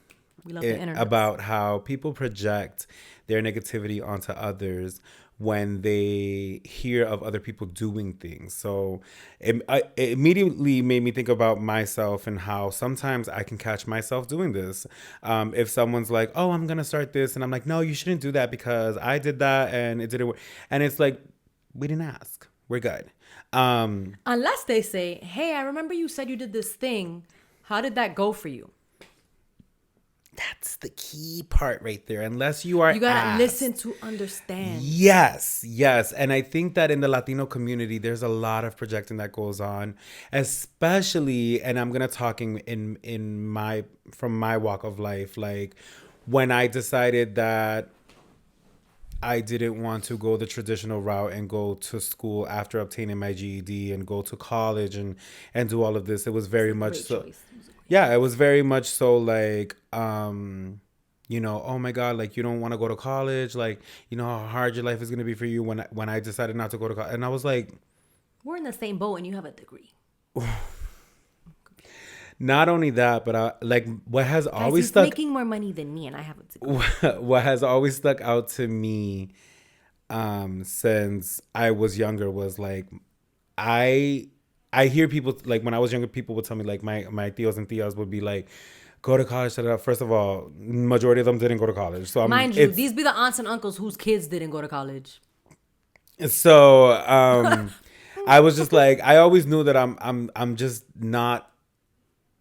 We love the internet. about how people project their negativity onto others when they hear of other people doing things. So it immediately made me think about myself and how sometimes I can catch myself doing this. If someone's like, oh, I'm going to start this. And I'm like, no, you shouldn't do that because I did that and it didn't work. And it's like, we didn't ask. We're good. Unless they say, hey, I remember you said you did this thing. How did that go for you? That's the key part right there. Unless you are You got to asked. listen to understand. Yes. And I think that in the Latino community, there's a lot of projecting that goes on, especially, and I'm gonna talking from my walk of life, like when I decided that I didn't want to go the traditional route and go to school after obtaining my GED and go to college and do all of this. It was very much Great so. choice. Yeah, it was very much so like, you know, oh my God, like you don't want to go to college, like you know how hard your life is gonna be for you. When I decided not to go to college, and I was like, We're in the same boat and you have a degree. not only that, but like what has Guys, always he's stuck, making more money than me and I have a degree. what has always stuck out to me, since I was younger was like, I hear people like when I was younger, people would tell me like my tios and tias would be like, go to college. First of all, majority of them didn't go to college. So Mind you, these be the aunts and uncles whose kids didn't go to college. So I was just like, I always knew that I'm just not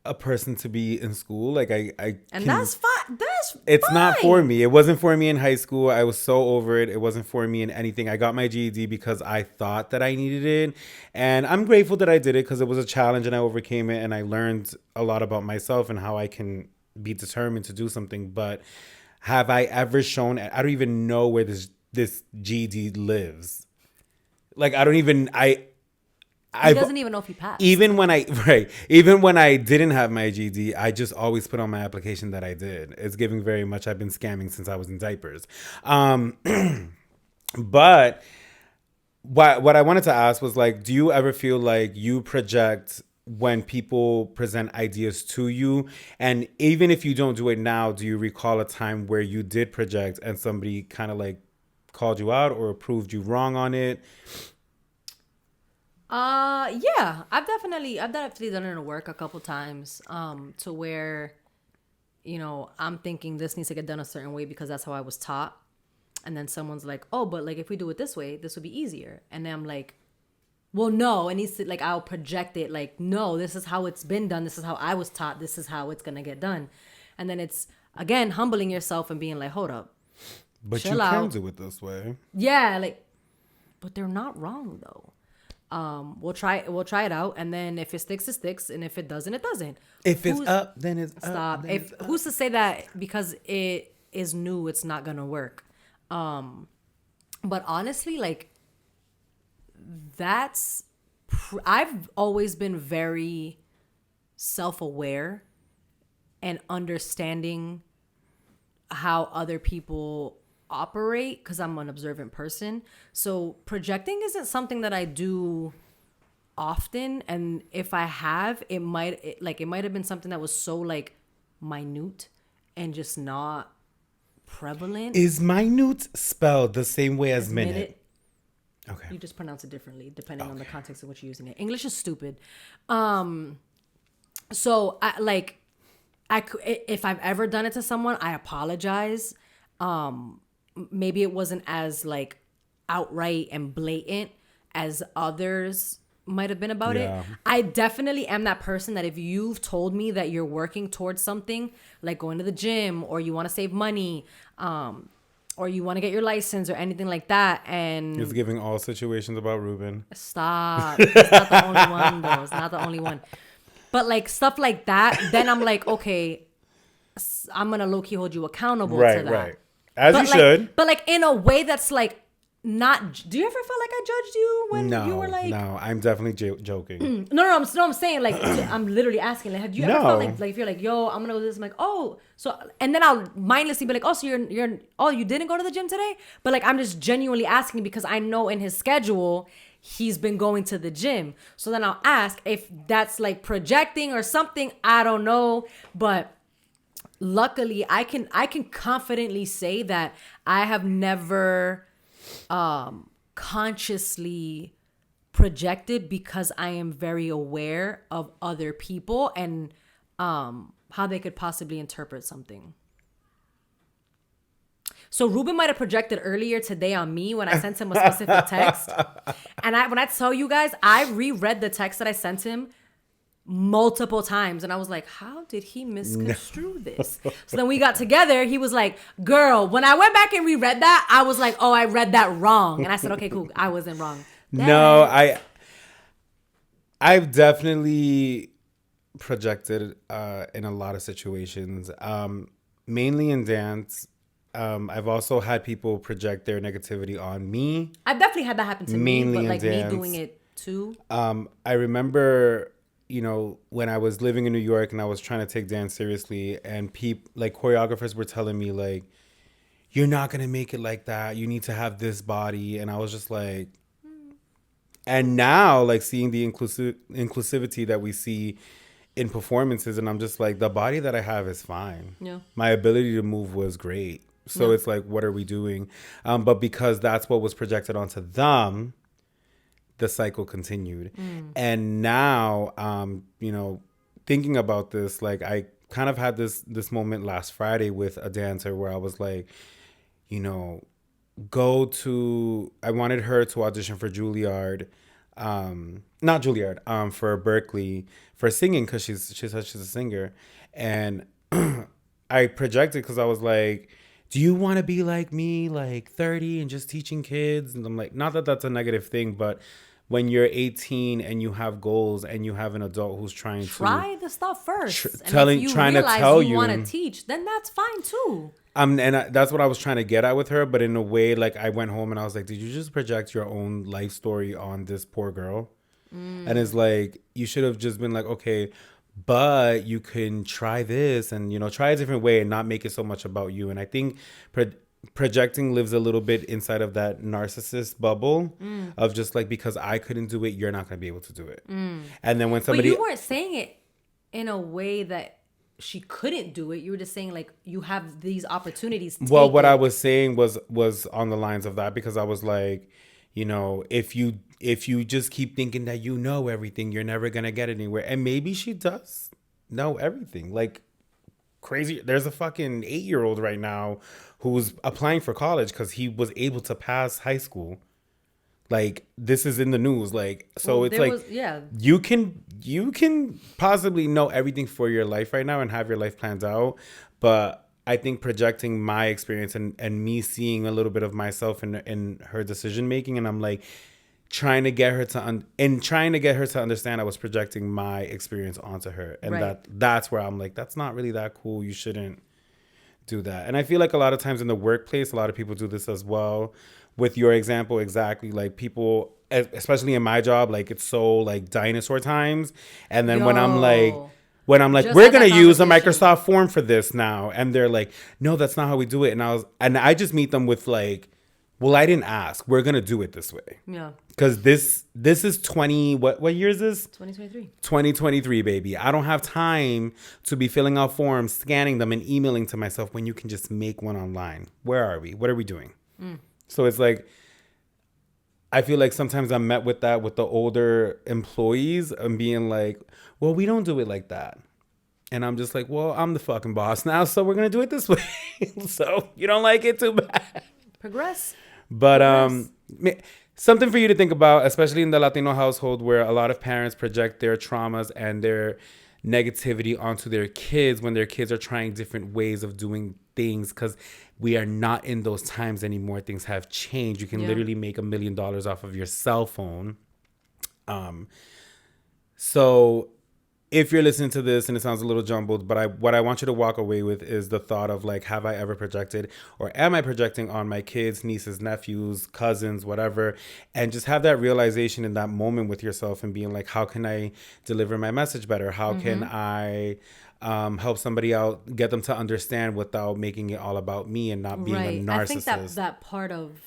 a person to be in school. Like I And can- that's fine. That's it's fine. not for me. It wasn't for me in high school. I was so over it. It wasn't for me in anything. I got my GED because I thought that I needed it. And I'm grateful that I did it because it was a challenge and I overcame it. And I learned a lot about myself and how I can be determined to do something. But have I ever shown, I don't even know where this GED lives. Like, I don't even, He doesn't even know if he passed. even when I didn't have my GED, I just always put on my application that I did. It's giving very much I've been scamming since I was in diapers. But what I wanted to ask was like, do you ever feel like you project when people present ideas to you? And even if you don't do it now, do you recall a time where you did project and somebody kind of like called you out or proved you wrong on it? Yeah, I've definitely done it at work a couple times. To where, you know, I'm thinking this needs to get done a certain way because that's how I was taught. And then someone's like, oh, but like if we do it this way, this would be easier. And then I'm like, well, no, it needs to, like, I'll project it like, no, this is how it's been done. This is how I was taught. This is how it's gonna get done. And then it's again humbling yourself and being like, hold up. But Chill you can out. do it this way. Yeah, like, but they're not wrong though. We'll try it out, and then if it sticks, it sticks, and if it doesn't, it doesn't. If it's Who's- up, then it's up. Stop. then If it's up. who's to say that because it is new, it's not gonna work? But honestly, like, I've always been very self-aware and understanding how other people operate because I'm an observant person. So projecting isn't something that I do often, and if I have, it might have been something that was so like minute and just not prevalent. Is minute spelled the same way as minute? Okay. You just pronounce it differently depending on the context in which you're using it. English is stupid. So if I've ever done it to someone, I apologize. Maybe it wasn't as like outright and blatant as others might have been about it. Yeah. I definitely am that person that if you've told me that you're working towards something like going to the gym or you want to save money, or you want to get your license or anything like that, and It's giving all situations about Ruben. stop. It's not the only one though. It's not the only one. But like stuff like that, then I'm like, okay, I'm gonna low key hold you accountable to Right, that. right. As But you like, should. But like in a way that's like not. Do you ever feel like I judged you when you were like? No, I'm definitely joking. No, I'm saying like I'm literally asking like, have you ever No. felt like if you're like, yo, I'm gonna go to this, I'm like, oh, so, and then I'll mindlessly be like, oh, so you didn't go to the gym today, but like I'm just genuinely asking because I know in his schedule he's been going to the gym, so then I'll ask if that's like projecting or something, I don't know, but luckily I can confidently say that I have never consciously projected because I am very aware of other people and how they could possibly interpret something. So Ruben might have projected earlier today on me when I sent him a specific text. And when I tell you guys, I reread the text that I sent him multiple times. And I was like, how did he misconstrue this? So then we got together. He was like, girl, when I went back and reread that, I was like, oh, I read that wrong. And I said, okay, cool. I wasn't wrong. No, I've definitely projected in a lot of situations, mainly in dance. I've also had people project their negativity on me. I've definitely had that happen to Mainly me, but in like dance. me doing it too. I remember, when I was living in New York and I was trying to take dance seriously, and like choreographers were telling me like, you're not going to make it like that. You need to have this body. And I was just like, and now like seeing the inclusivity that we see in performances, and I'm just like, the body that I have is fine. Yeah. My ability to move was great. So Yeah. it's like, what are we doing? But because that's what was projected onto them, the cycle continued. And now, thinking about this, like I kind of had this moment last Friday with a dancer where I was like, I wanted her to audition for Juilliard, not Juilliard, for Berkeley for singing, because she said she's a singer. And I projected because I was like, do you want to be like me, like 30 and just teaching kids? And I'm like, not that that's a negative thing, but when you're 18 and you have goals and you have an adult who's trying Try the stuff first. And trying if you to realize tell you you, want to teach, then that's fine too. that's what I was trying to get at with her. But in a way, like I went home and I was like, did you just project your own life story on this poor girl? And it's like, you should have just been like, okay, but you can try this and, try a different way and not make it so much about you. And I think projecting lives a little bit inside of that narcissist bubble of just like, because I couldn't do it, you're not going to be able to do it. And then when somebody... But you weren't saying it in a way that she couldn't do it. You were just saying like, you have these opportunities. Well, what I was saying was on the lines of that, because I was like, if you just keep thinking that you know everything, you're never going to get anywhere. And maybe she does know everything. Like crazy. There's a fucking 8-year-old right now who's applying for college because he was able to pass high school. Like this is in the news. Like, so it's like, you can possibly know everything for your life right now and have your life planned out. But I think projecting my experience and me seeing a little bit of myself in her decision making, and I'm like trying to get her to understand I was projecting my experience onto her, and that's where I'm like, that's not really that cool. You shouldn't do that. And I feel like a lot of times in the workplace, a lot of people do this as well. With your example, exactly, like people, especially in my job, like it's so like dinosaur times, and then when I'm like, we're going to use a Microsoft form for this now. And they're like, no, that's not how we do it. And I just meet them with like, well, I didn't ask. We're going to do it this way. Yeah. Because this is 20, what year is this? 2023. 2023, baby. I don't have time to be filling out forms, scanning them and emailing to myself when you can just make one online. Where are we? What are we doing? So it's like, I feel like sometimes I'm met with that with the older employees and being like, well, we don't do it like that. And I'm just like, well, I'm the fucking boss now, so we're going to do it this way. So you don't like it, too bad. Progress. But something for you to think about, especially in the Latino household where a lot of parents project their traumas and negativity onto their kids when their kids are trying different ways of doing things, because we are not in those times anymore. Things have changed. You can literally make $1 million off of your cell phone. So if you're listening to this and it sounds a little jumbled, but what I want you to walk away with is the thought of like, have I ever projected, or am I projecting on my kids, nieces, nephews, cousins, whatever, and just have that realization in that moment with yourself and being like, how can I deliver my message better? How can I help somebody out, get them to understand without making it all about me and not being a narcissist? I think that part of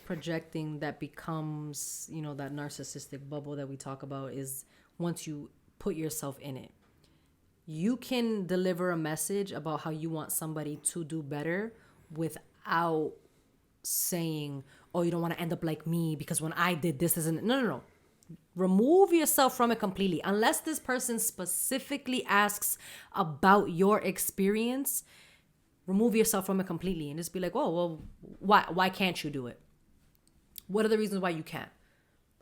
projecting that becomes, you know, that narcissistic bubble that we talk about is once you put yourself in it. You can deliver a message about how you want somebody to do better without saying, oh, you don't want to end up like me because when I did this isn't. No. Remove yourself from it completely. Unless this person specifically asks about your experience, remove yourself from it completely and just be like, oh, well, why can't you do it? What are the reasons why you can't?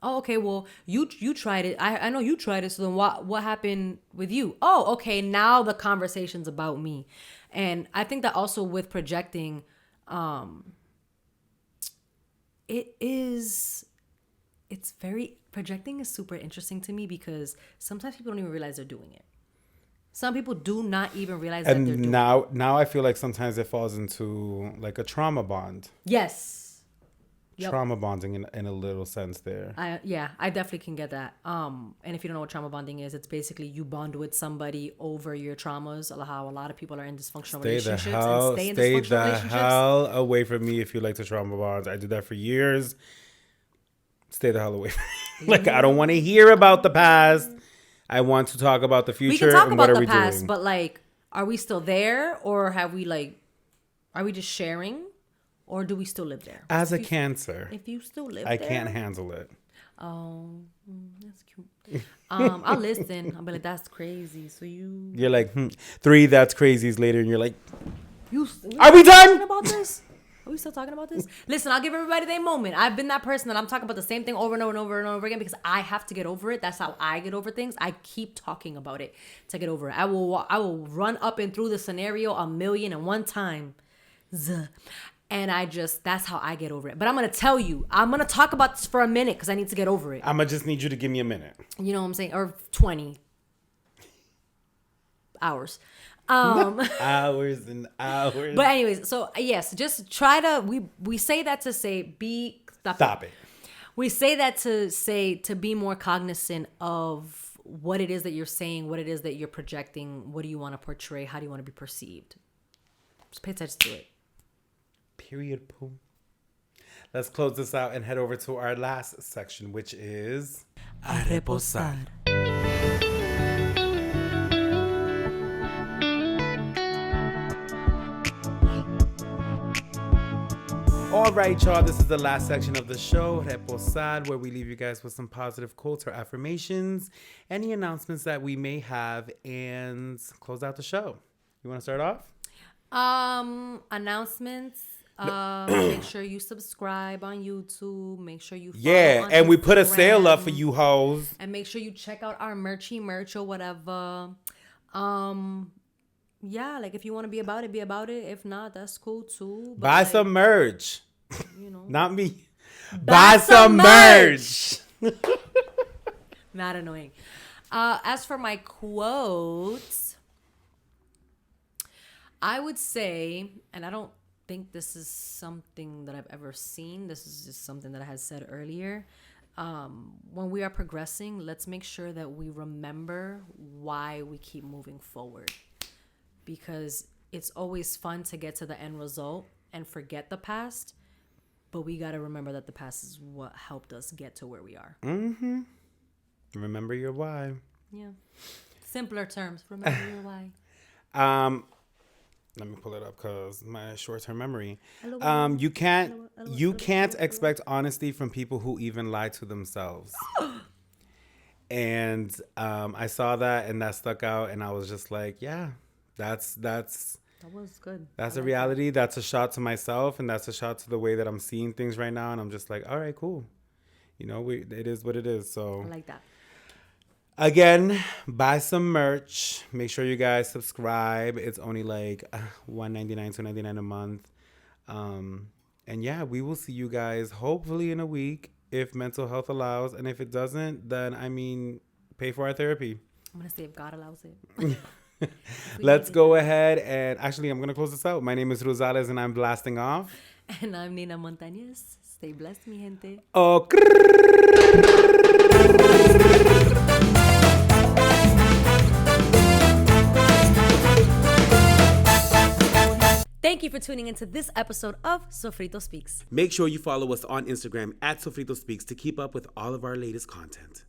Oh, okay, well, you tried it. I know you tried it. So then what happened with you? Oh, okay, now the conversation's about me. And I think that also with projecting, projecting is super interesting to me because sometimes people don't even realize they're doing it. Some people do not even realize that they're doing it. And now I feel like sometimes it falls into like a trauma bond. Yes. Yep. Trauma bonding in a little sense there. I definitely can get that. And if you don't know what trauma bonding is, it's basically you bond with somebody over your traumas. How a lot of people are in dysfunctional relationships. Stay the hell away from me if you like to trauma bond. I did that for years. Stay the hell away from me. Like, I don't want to hear about the past. I want to talk about the future. We can talk and about what are the we past, doing. but like, are we still there, or are we just sharing? Or do we still live there? As a Cancer, if you still live I there, can't handle it. Oh, that's cute. I'll listen. I'll be like, that's crazy. So you're like 3 that's crazies later, and you're like, are we done? Talking about this? Are we still talking about this? Listen, I'll give everybody their moment. I've been that person that I'm talking about the same thing over and over and over and over again because I have to get over it. That's how I get over things. I keep talking about it to get over it. I will run up and through the scenario 1,000,001 times. And that's how I get over it. But I'm going to tell you, I'm going to talk about this for a minute because I need to get over it. I'm going to just need you to give me a minute. You know what I'm saying? Or 20 hours. Hours and hours. But anyways, so yes, just try to, we say that to say, stop it. We say that to be more cognizant of what it is that you're saying, what it is that you're projecting, what do you want to portray, how do you want to be perceived. Just pay attention to it. Period. Boom. Let's close this out and head over to our last section, which is A reposar. All right, y'all. This is the last section of the show, Reposar, where we leave you guys with some positive quotes or affirmations, any announcements that we may have, and close out the show. You want to start off? Announcements. Make sure you subscribe on YouTube. Make sure you follow on and we put a Instagram. sale up for you hoes. And make sure you check out our merch or whatever. Yeah, like if you want to be about it. If not, that's cool too. But buy some merch. You know, not me. Buy some merch. Not annoying. As for my quotes, I would say, and I don't think this is something that I've ever seen. This is just something that I had said earlier. When we are progressing, let's make sure that we remember why we keep moving forward. Because it's always fun to get to the end result and forget the past. But we got to remember that the past is what helped us get to where we are. Mm-hmm. Remember your why. Yeah. Simpler terms. Remember your why. Let me pull it up because my short-term memory. You can't expect honesty from people who even lie to themselves. And I saw that and that stuck out, and I was just like, yeah, that was good. That's a reality. That's a shot to myself, and that's a shot to the way that I'm seeing things right now. And I'm just like, all right, cool. You know, it is what it is. So I like that. Again, buy some merch. Make sure you guys subscribe. It's only like $1.99, $2.99 a month. And yeah, we will see you guys hopefully in a week if mental health allows. And if it doesn't, then I mean, pay for our therapy. I'm going to say if God allows it. Let's go ahead and actually, I'm going to close this out. My name is Rosales and I'm blasting off. And I'm Nina Montañez. Stay blessed, mi gente. Oh, Thank you for tuning into this episode of Sofrito Speaks. make sure you follow us on Instagram at Sofrito Speaks to keep up with all of our latest content.